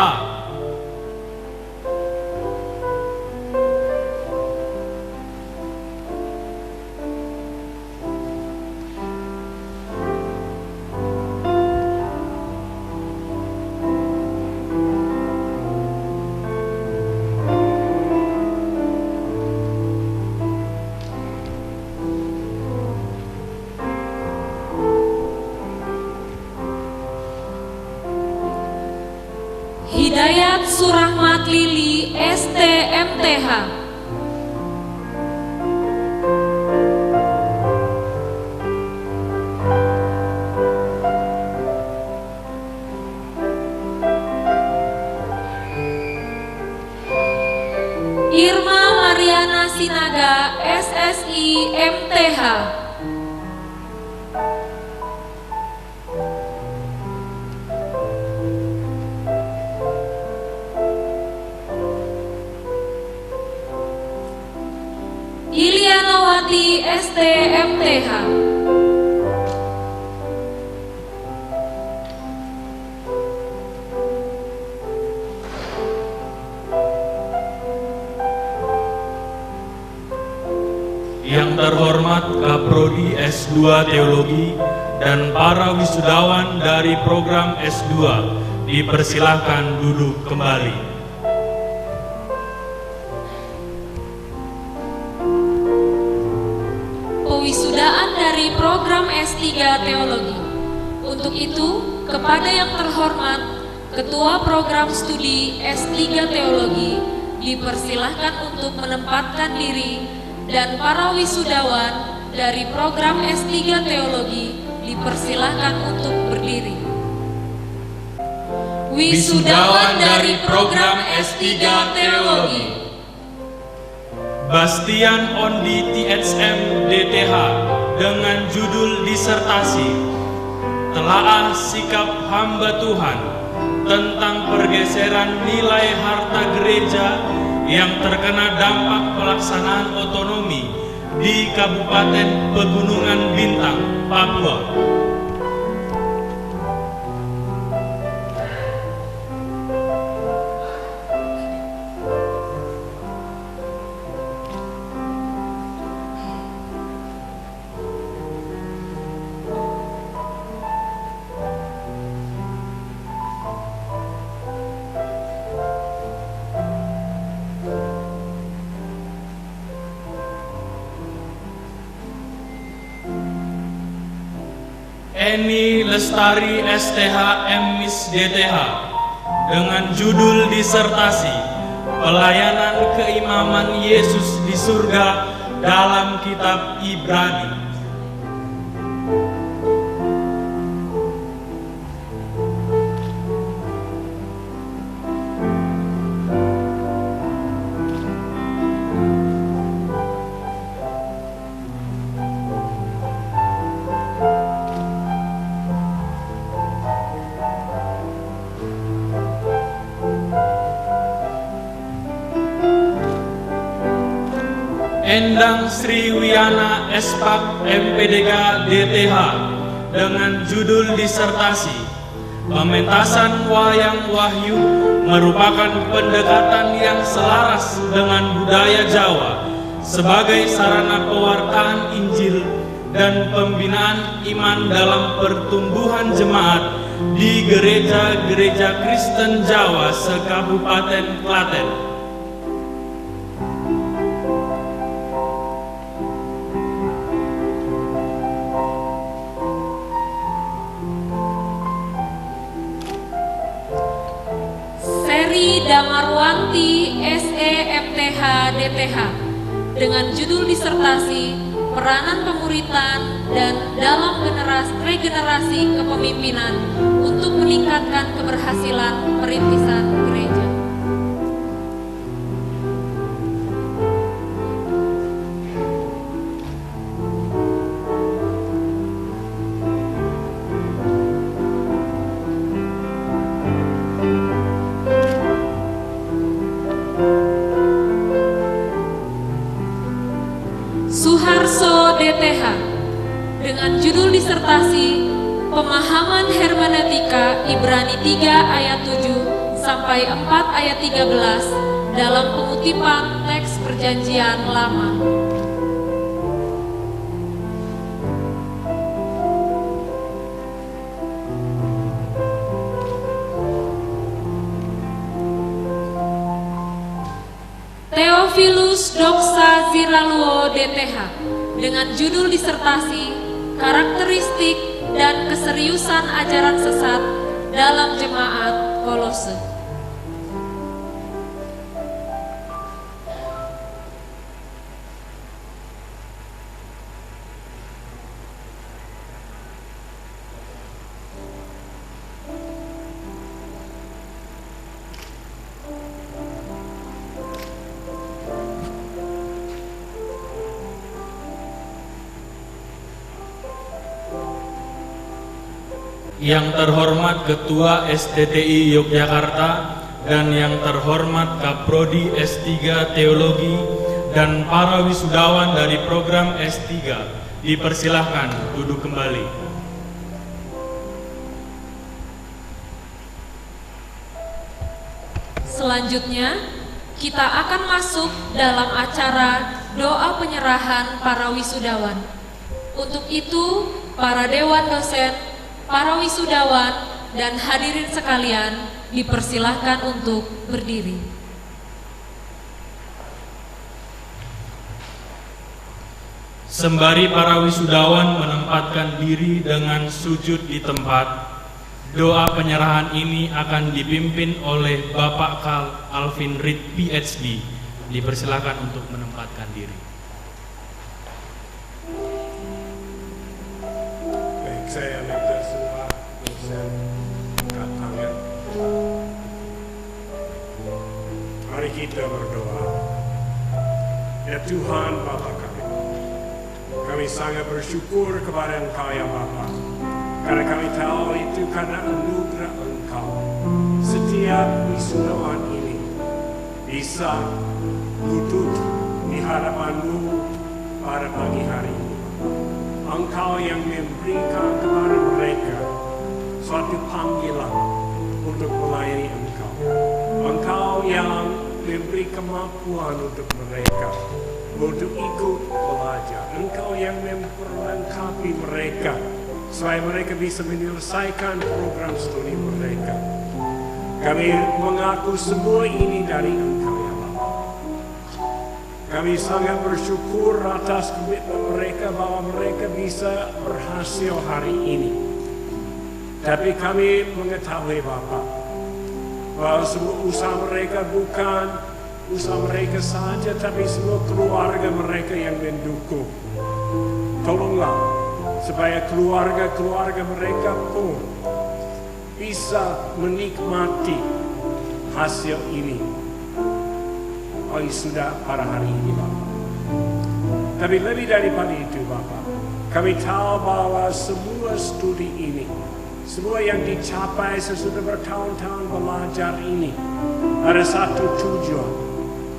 Hidayat Surahmat Lili STMTH. Irma Mariana Sinaga SSI MTH. Ilianawati STMTH. Yang terhormat Kaprodi S2 Teologi dan para wisudawan dari program S2 dipersilahkan duduk kembali. Pewisudaan dari program S3 Teologi. Untuk itu, kepada yang terhormat Ketua Program Studi S3 Teologi dipersilahkan untuk menempatkan diri, dan para wisudawan dari program S3 Teologi dipersilahkan untuk berdiri. Wisudawan dari program S3 Teologi: Bastian Ondi THM DTH dengan judul disertasi Telaah Sikap Hamba Tuhan tentang pergeseran nilai harta gereja yang terkena dampak pelaksanaan otonomi di Kabupaten Pegunungan Bintang, Papua. Eni Lestari STH MMis DTH dengan judul disertasi Pelayanan Keimaman Yesus di Surga dalam Kitab Ibrani. Endang Sriwiana Espak MPDK DTH dengan judul disertasi Pementasan Wayang Wahyu merupakan pendekatan yang selaras dengan budaya Jawa sebagai sarana pewartaan Injil dan pembinaan iman dalam pertumbuhan jemaat di gereja-gereja Kristen Jawa se-Kabupaten Klaten. Damarwanti SEMTH DTH dengan judul disertasi Peranan Pemuritan dan dalam regenerasi kepemimpinan untuk meningkatkan keberhasilan perintisan gereja. Suharso DTH dengan judul disertasi Pemahaman Hermeneutika Ibrani 3 ayat 7 sampai 4 ayat 13 dalam pengutipan teks Perjanjian Lama. Theophilus Doksa Ziraluo DTH dengan judul disertasi Karakteristik dan Keseriusan Ajaran Sesat dalam Jemaat Kolose. Yang terhormat Ketua STTI Yogyakarta dan yang terhormat Kaprodi S3 Teologi dan para wisudawan dari program S3 dipersilahkan duduk kembali. Selanjutnya, kita akan masuk dalam acara doa penyerahan para wisudawan. Untuk itu, para dewan dosen, para wisudawan, dan hadirin sekalian dipersilahkan untuk berdiri. Sembari para wisudawan menempatkan diri dengan sujud di tempat, doa penyerahan ini akan dipimpin oleh Bapak Karl Alvin Reed PhD. Dipersilahkan untuk menempatkan diri. Baik, saya minta semua dosen angkat tangan. Mari kita berdoa. Ya Tuhan Bapa kami sangat bersyukur kepada Engkau ya Bapa, karena kami tahu itu karena anugerah Engkau. Setiap wisudawan ini bisa duduk di hadapan-Mu pada pagi hari ini. Engkau yang memberikan kepada mereka suatu panggilan untuk melayani Engkau. Engkau yang memberi kemampuan untuk mereka untuk ikut belajar. Engkau yang memperlengkapi mereka supaya mereka bisa menyelesaikan program studi mereka. Kami mengaku semua ini dari Engkau ya Bapa. Kami sangat bersyukur atas komitmen mereka bahwa mereka bisa berhasil hari ini. Tapi kami mengetahui Bapak, bahwa semua usaha mereka bukan usaha mereka saja, tapi semua keluarga mereka yang mendukung. Tolonglah supaya keluarga-keluarga mereka pun bisa menikmati hasil ini. Oh, sudah pada hari ini Bapak. Tapi lebih daripada itu Bapak, kami tahu bahwa semua studi ini, semua yang dicapai sesudah bertahun-tahun belajar ini, ada satu tujuan.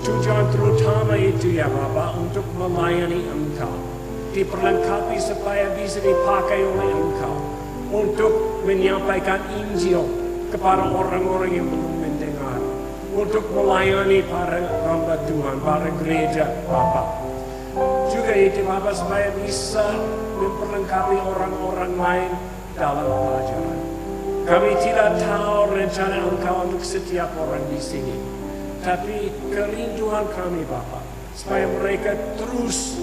Tujuan terutama itu ya Bapak, untuk melayani Engkau. Diperlengkapi supaya bisa dipakai oleh Engkau untuk menyampaikan Injil kepada orang-orang yang belum mendengar, untuk melayani para hamba Tuhan, para gereja Bapak. Juga itu Bapak, supaya bisa memperlengkapi orang-orang lain dalam pelajaran. Kami tidak tahu rencana Engkau untuk setiap orang di sini, tapi kerinduan kami Bapak, supaya mereka terus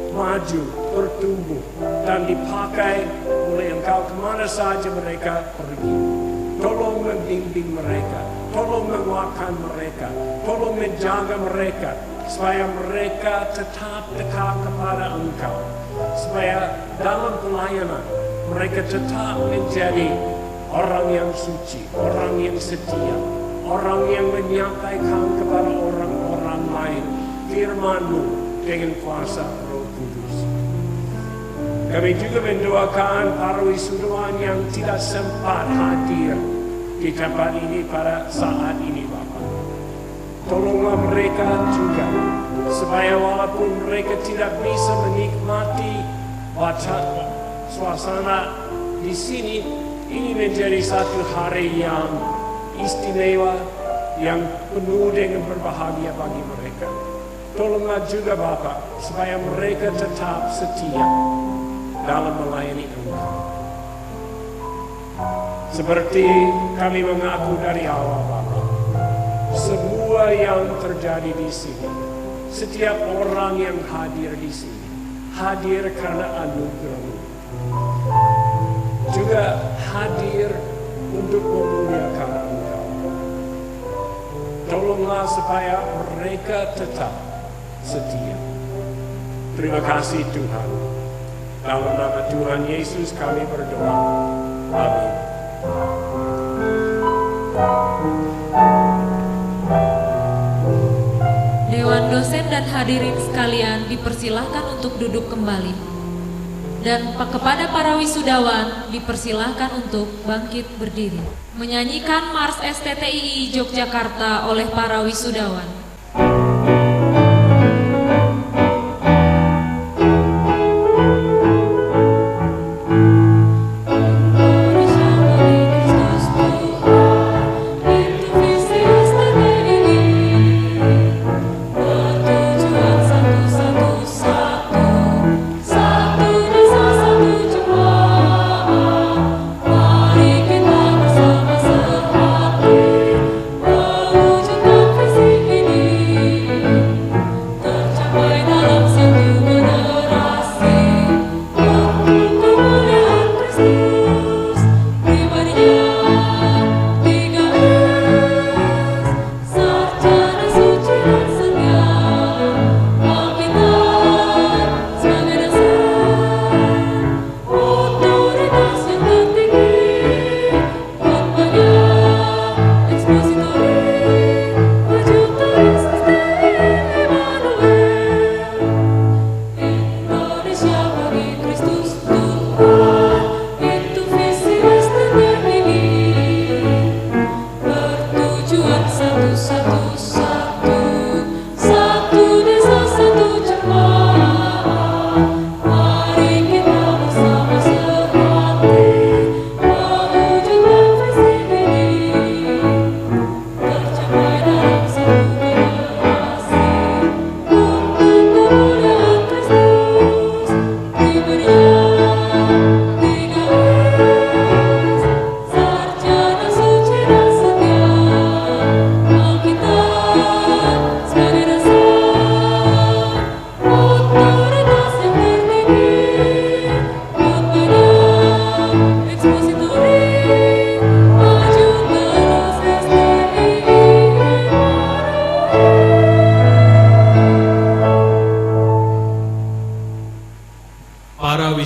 maju, bertumbuh, dan dipakai oleh Engkau kemana saja mereka pergi. Tolong membimbing mereka, tolong menguatkan mereka, tolong menjaga mereka, supaya mereka tetap dekat kepada Engkau, supaya dalam pelayanan mereka tetap menjadi orang yang suci, orang yang setia, orang yang menyampaikan kepada orang-orang lain firman-Mu dengan kuasa Roh Kudus. Kami juga mendoakan para wisudawan yang tidak sempat hadir di tempat ini pada saat ini Bapak. Tolonglah mereka juga, supaya walaupun mereka tidak bisa menikmati suasana di sini, ini menjadi satu hari yang istimewa, yang penuh dengan berbahagia bagi mereka. Tolonglah juga Bapak, supaya mereka tetap setia dalam melayani Engkau. Seperti kami mengaku dari awal Bapak, semua yang terjadi di sini, setiap orang yang hadir di sini, hadir karena anugerah-Mu. Juga hadir untuk memuliakan Engkau. Tolonglah supaya mereka tetap setia. Terima kasih Tuhan. Dalam nama Tuhan Yesus kami berdoa. Amin. Dewan dosen dan hadirin sekalian dipersilahkan untuk duduk kembali. Dan kepada para wisudawan dipersilahkan untuk bangkit berdiri. Menyanyikan Mars STTII Yogyakarta oleh para wisudawan. Mewujudkan visi ini.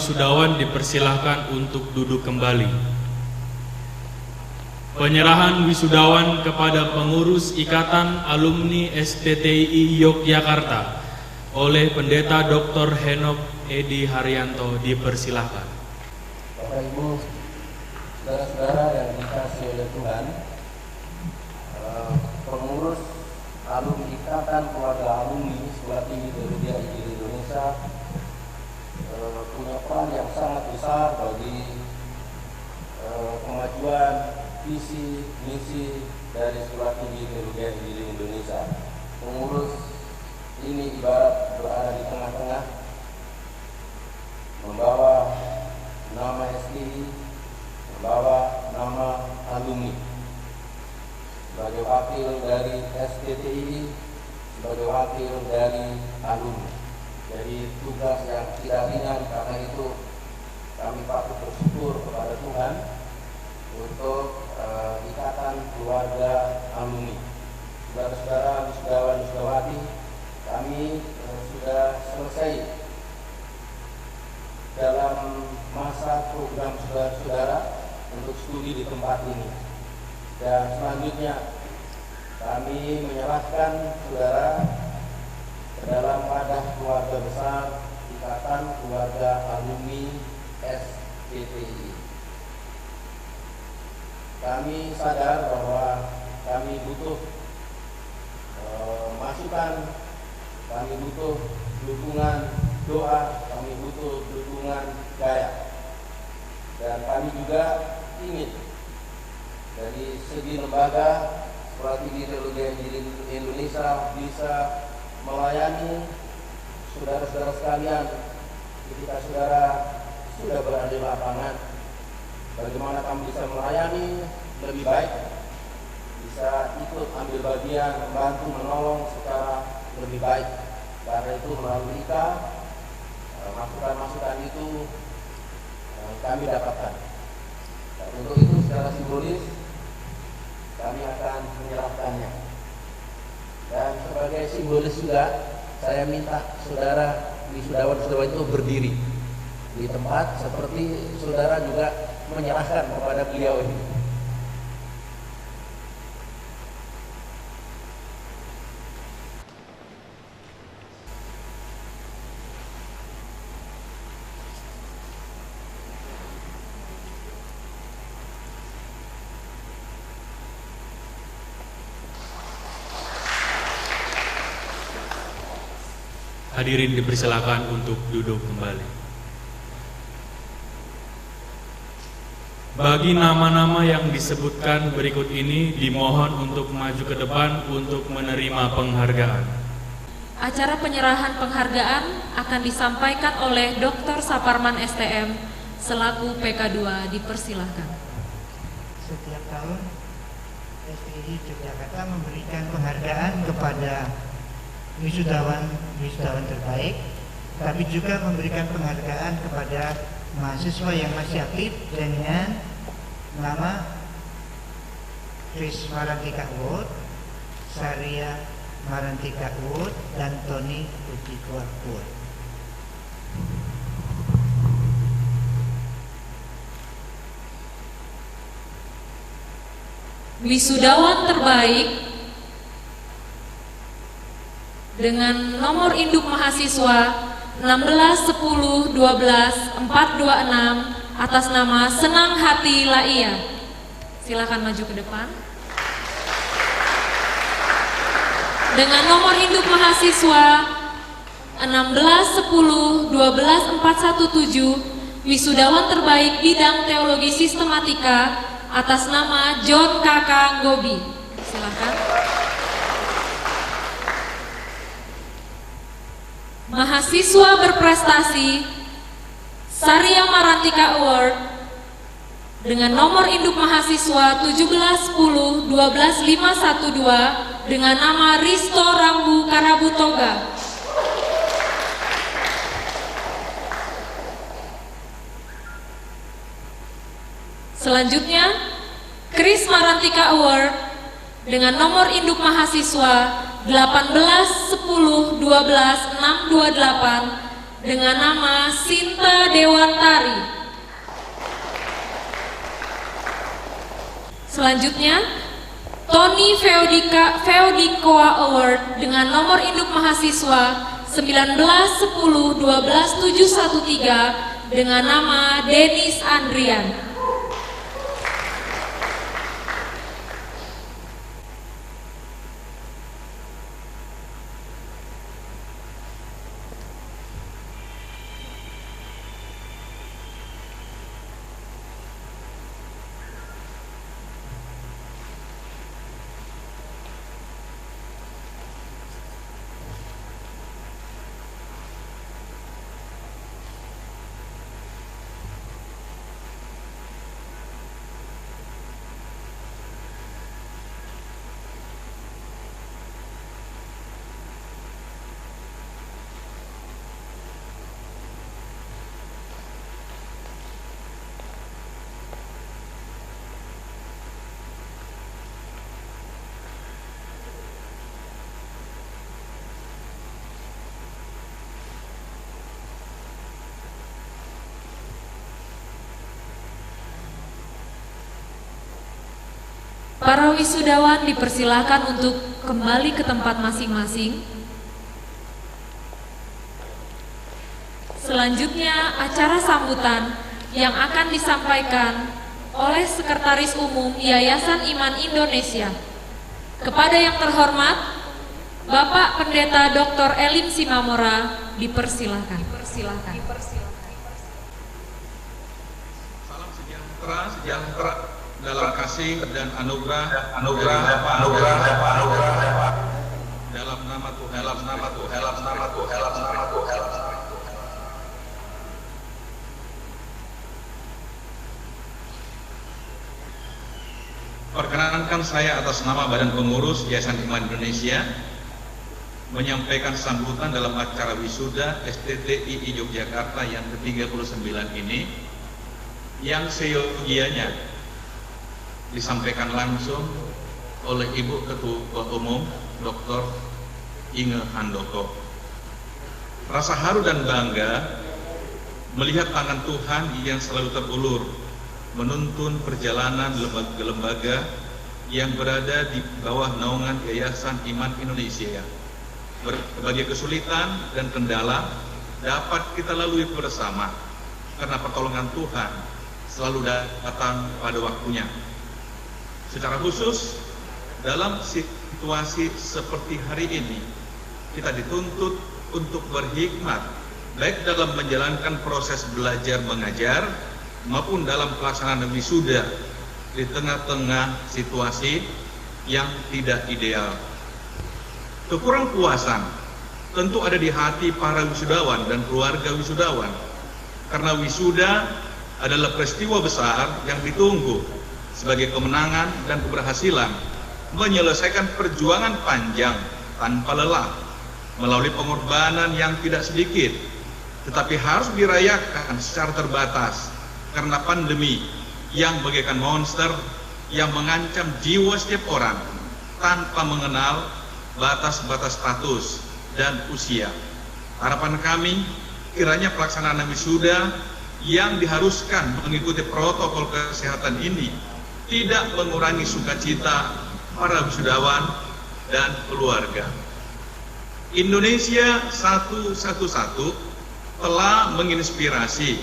wisudawan dipersilahkan untuk duduk kembali. Penyerahan wisudawan kepada pengurus Ikatan Alumni STTI Yogyakarta oleh Pendeta Dr. Henok Edi Haryanto dipersilahkan. Bapak Ibu, saudara-saudara yang dikasihi oleh Tuhan, pengurus alumni Ikatan Keluarga Alumni Sekolah Tinggi Teologi Injil Indonesia punya peran yang sangat besar bagi kemajuan visi misi dari Sekolah Tinggi Teologi Injil Indonesia. Pengurus ini ibarat berada di tengah-tengah, membawa nama STI, membawa nama alumni. Sebagai wakil dari STTI, sebagai wakil dari alumni. Jadi tugas yang tidak ringan, karena itu kami patut bersyukur kepada Tuhan untuk Ikatan Keluarga Alumni. Saudara-saudara, wisudawan, wisudawati, kami sudah selesai dalam masa program saudara-saudara untuk studi di tempat ini. Dan selanjutnya kami menyerahkan saudara ke dalam wadah keluarga besar Ikatan Keluarga Alumni STTI. Kami sadar bahwa kami butuh masukan, kami butuh dukungan doa, kami butuh dukungan gaya. Dan kami juga ingin dari segi lembaga Sekolah Tinggi Teologi Injil Indonesia bisa melayani saudara-saudara sekalian ketika saudara sudah berada di lapangan. Bagaimana kami bisa melayani lebih baik, bisa ikut ambil bagian, membantu, menolong secara lebih baik. Karena itu melalui IKA, masukan-masukan itu kami dapatkan. Dan untuk itu secara simbolis kami akan menyerahkannya. Dan sebagai simbolis juga, saya minta saudara wisudawan-wisudawan itu berdiri di tempat seperti saudara juga menyerahkan kepada beliau ini. Hadirin dipersilakan untuk duduk kembali. Bagi nama-nama yang disebutkan berikut ini dimohon untuk maju ke depan untuk menerima penghargaan. Acara penyerahan penghargaan akan disampaikan oleh Dr. Saparman STM selaku PK2, dipersilahkan. Setiap tahun STI Yogyakarta memberikan penghargaan kepada wisudawan terbaik, tapi juga memberikan penghargaan kepada mahasiswa yang masih aktif dengan nama Chris Marantika Award, Saria Marantika Award, dan Tony Putiko Award. Wisudawan terbaik dengan nomor induk mahasiswa 16 10 12 426 atas nama Senang Hati Laia. Silakan maju ke depan. Dengan nomor induk mahasiswa 16 10 12 417 wisudawan terbaik bidang teologi sistematika atas nama John Kakang Gobi. Silakan. Mahasiswa berprestasi Saria Marantika Award dengan nomor induk mahasiswa 17 10 12 512 dengan nama Risto Rambu Karabutoga. Selanjutnya, Chris Marantika Award dengan nomor induk mahasiswa 18 10 12 628 dengan nama Sinta Dewantari. Selanjutnya, Tony Feodikoa Award dengan nomor induk mahasiswa 1910-12713 dengan nama Denis Andrian. Para wisudawan dipersilakan untuk kembali ke tempat masing-masing. Selanjutnya, acara sambutan yang akan disampaikan oleh Sekretaris Umum Yayasan Iman Indonesia. Kepada yang terhormat, Bapak Pendeta Dr. Elim Simamora, dipersilakan. Salam sejahtera dalam kasih dan anugerah dalam nama Tuhan. Perkenankan saya atas nama Badan Pengurus Yayasan Iman Indonesia menyampaikan sambutan dalam acara wisuda STTII Yogyakarta yang ke-39 ini, yang seyogianya disampaikan langsung oleh Ibu Ketua Umum Dr. Inge Handoko. Rasa haru dan bangga melihat tangan Tuhan yang selalu terulur menuntun perjalanan lembaga yang berada di bawah naungan Yayasan Iman Indonesia. Berbagai kesulitan dan kendala dapat kita lalui bersama karena pertolongan Tuhan selalu datang pada waktunya. Secara khusus, dalam situasi seperti hari ini, kita dituntut untuk berhikmat, baik dalam menjalankan proses belajar mengajar, maupun dalam pelaksanaan wisuda di tengah-tengah situasi yang tidak ideal. Kekurang puasan tentu ada di hati para wisudawan dan keluarga wisudawan, karena wisuda adalah peristiwa besar yang ditunggu sebagai kemenangan dan keberhasilan menyelesaikan perjuangan panjang tanpa lelah melalui pengorbanan yang tidak sedikit, tetapi harus dirayakan secara terbatas karena pandemi yang bagaikan monster yang mengancam jiwa setiap orang tanpa mengenal batas-batas status dan usia. Harapan kami kiranya pelaksanaan wisuda yang diharuskan mengikuti protokol kesehatan ini tidak mengurangi sukacita para wisudawan dan keluarga. Indonesia 111 telah menginspirasi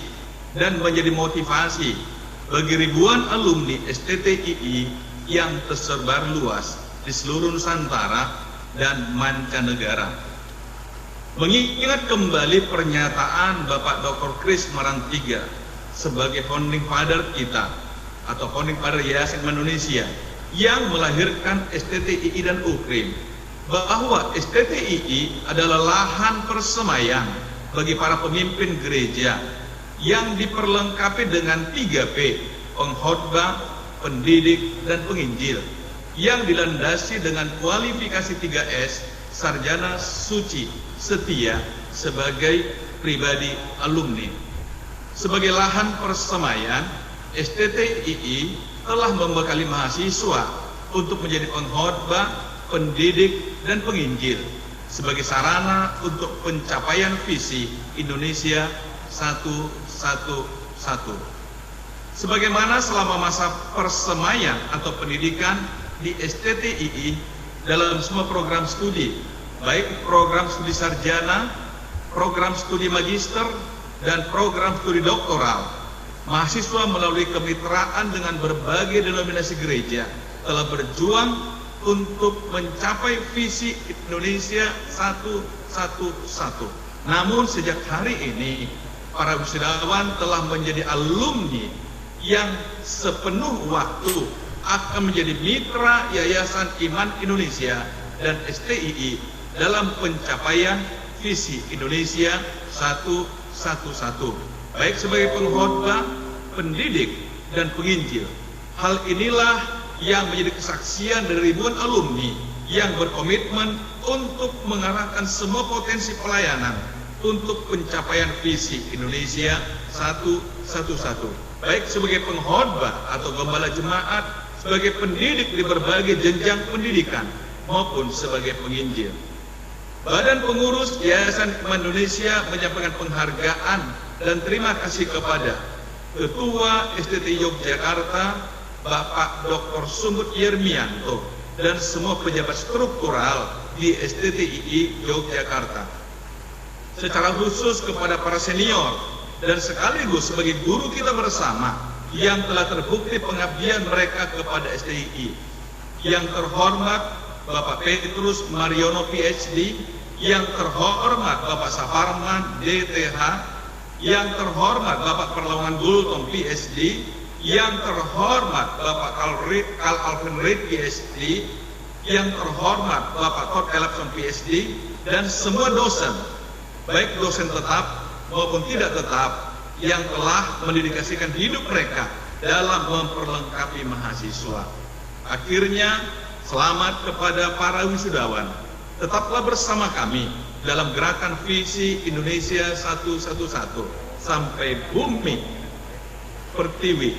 dan menjadi motivasi bagi ribuan alumni STTII yang tersebar luas di seluruh Nusantara dan mancanegara. Mengingat kembali pernyataan Bapak Dr. Kris Marantiga sebagai founding father kita atau founding father Yayasan Indonesia yang melahirkan STTII dan UKRIM, bahwa STTII adalah lahan persemaian bagi para pemimpin gereja yang diperlengkapi dengan 3P, pengkhotbah, pendidik, dan penginjil, yang dilandasi dengan kualifikasi 3S, sarjana suci, setia, sebagai pribadi alumni. Sebagai lahan persemaian, STTII telah membekali mahasiswa untuk menjadi pengkhotbah, pendidik, dan penginjil, sebagai sarana untuk pencapaian visi Indonesia 111. Sebagaimana selama masa persemaian atau pendidikan di STTII dalam semua program studi, baik program studi sarjana, program studi magister, dan program studi doktoral, mahasiswa melalui kemitraan dengan berbagai denominasi gereja telah berjuang untuk mencapai visi Indonesia 111. Namun sejak hari ini, para wisudawan telah menjadi alumni yang sepenuh waktu akan menjadi mitra Yayasan Iman Indonesia dan STII dalam pencapaian visi Indonesia 111, baik sebagai pengkhotbah, pendidik, dan penginjil. Hal inilah yang menjadi kesaksian dari ribuan alumni yang berkomitmen untuk mengarahkan semua potensi pelayanan untuk pencapaian visi Indonesia 111, baik sebagai pengkhotbah atau gembala jemaat, sebagai pendidik di berbagai jenjang pendidikan, maupun sebagai penginjil. Badan Pengurus Yayasan Iman Indonesia menyampaikan penghargaan dan terima kasih kepada Ketua STTI Yogyakarta, Bapak Dr. Sumut Yermianto, dan semua pejabat struktural di STTII Yogyakarta. Secara khusus kepada para senior dan sekaligus sebagai guru kita bersama yang telah terbukti pengabdian mereka kepada STII. Yang terhormat Bapak Petrus Mariono PhD, yang terhormat Bapak Saparman DTH, yang terhormat Bapak Perlawanan Gultom PhD, yang terhormat Bapak Carl Alvin Reid PhD, yang terhormat Bapak Todd Elapson PhD, dan semua dosen, baik dosen tetap maupun tidak tetap, yang telah mendedikasikan hidup mereka dalam memperlengkapi mahasiswa. Akhirnya, selamat kepada para wisudawan. Tetaplah bersama kami dalam gerakan visi Indonesia 111 sampai bumi pertiwi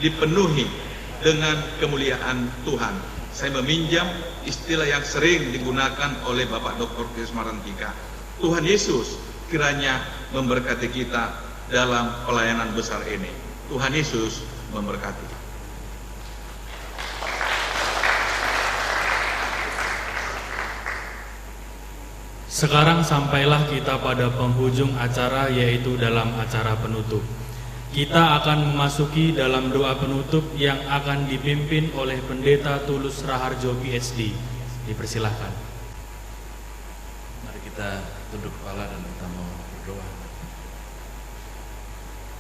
dipenuhi dengan kemuliaan Tuhan. Saya meminjam istilah yang sering digunakan oleh Bapak Dr. Krismarantika. Tuhan Yesus kiranya memberkati kita dalam pelayanan besar ini. Tuhan Yesus memberkati. Sekarang sampailah kita pada penghujung acara, yaitu dalam acara penutup. Kita akan memasuki dalam doa penutup yang akan dipimpin oleh Pendeta Tulus Raharjo PhD. Dipersilahkan. Mari kita tunduk kepala dan kita mau berdoa.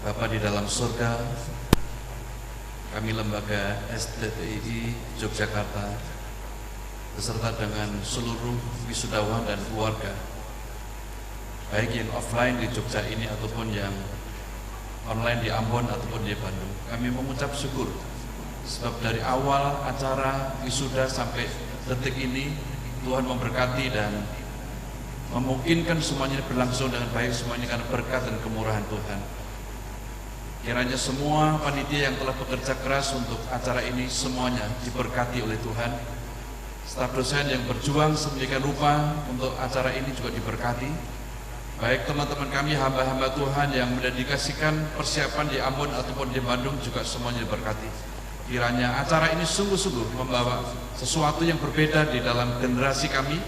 Bapa di dalam surga, kami lembaga STTII Yogyakarta beserta dengan seluruh wisudawan dan keluarga, baik yang offline di Jogja ini ataupun yang online di Ambon ataupun di Bandung, kami mengucap syukur sebab dari awal acara wisuda sampai detik ini Tuhan memberkati dan memungkinkan semuanya berlangsung dengan baik, semuanya karena berkat dan kemurahan Tuhan. Kiranya semua panitia yang telah bekerja keras untuk acara ini semuanya diberkati oleh Tuhan. Staf dosen yang berjuang sedemikian rupa untuk acara ini juga diberkati. Baik teman-teman kami hamba-hamba Tuhan yang mendedikasikan persiapan di Ambon ataupun di Bandung juga semuanya diberkati. Kiranya acara ini sungguh-sungguh membawa sesuatu yang berbeda di dalam generasi kami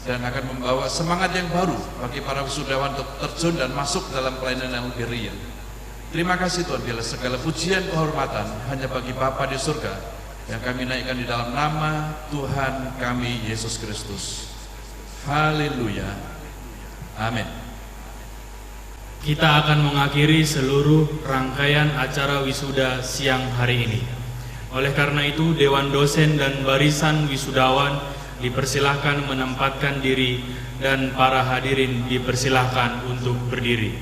dan akan membawa semangat yang baru bagi para wisudawan untuk terjun dan masuk dalam pelayanan yang lebih real. Terima kasih Tuhan, bila segala pujian kehormatan hanya bagi Bapa di surga yang kami naikkan di dalam nama Tuhan kami Yesus Kristus. Haleluya. Amin. Kita akan mengakhiri seluruh rangkaian acara wisuda siang hari ini. Oleh karena itu, Dewan Dosen dan barisan wisudawan dipersilahkan menempatkan diri dan para hadirin dipersilahkan untuk berdiri.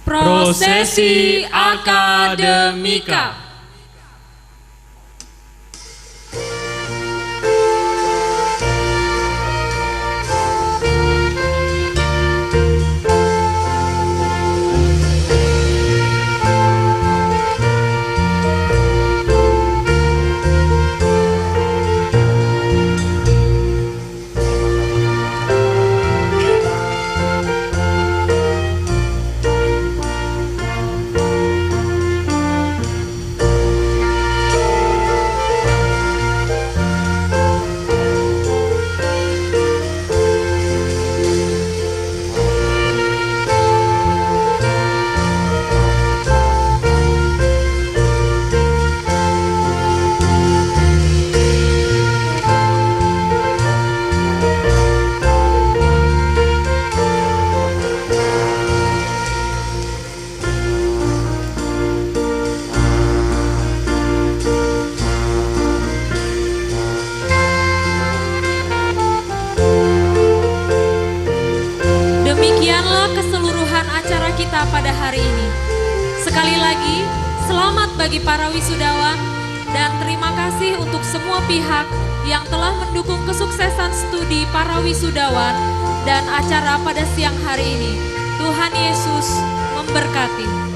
Prosesi akademika. Demikianlah keseluruhan acara kita pada hari ini. Sekali lagi, selamat bagi para wisudawan dan terima kasih untuk semua pihak yang telah mendukung kesuksesan studi para wisudawan dan acara pada siang hari ini. Tuhan Yesus memberkati.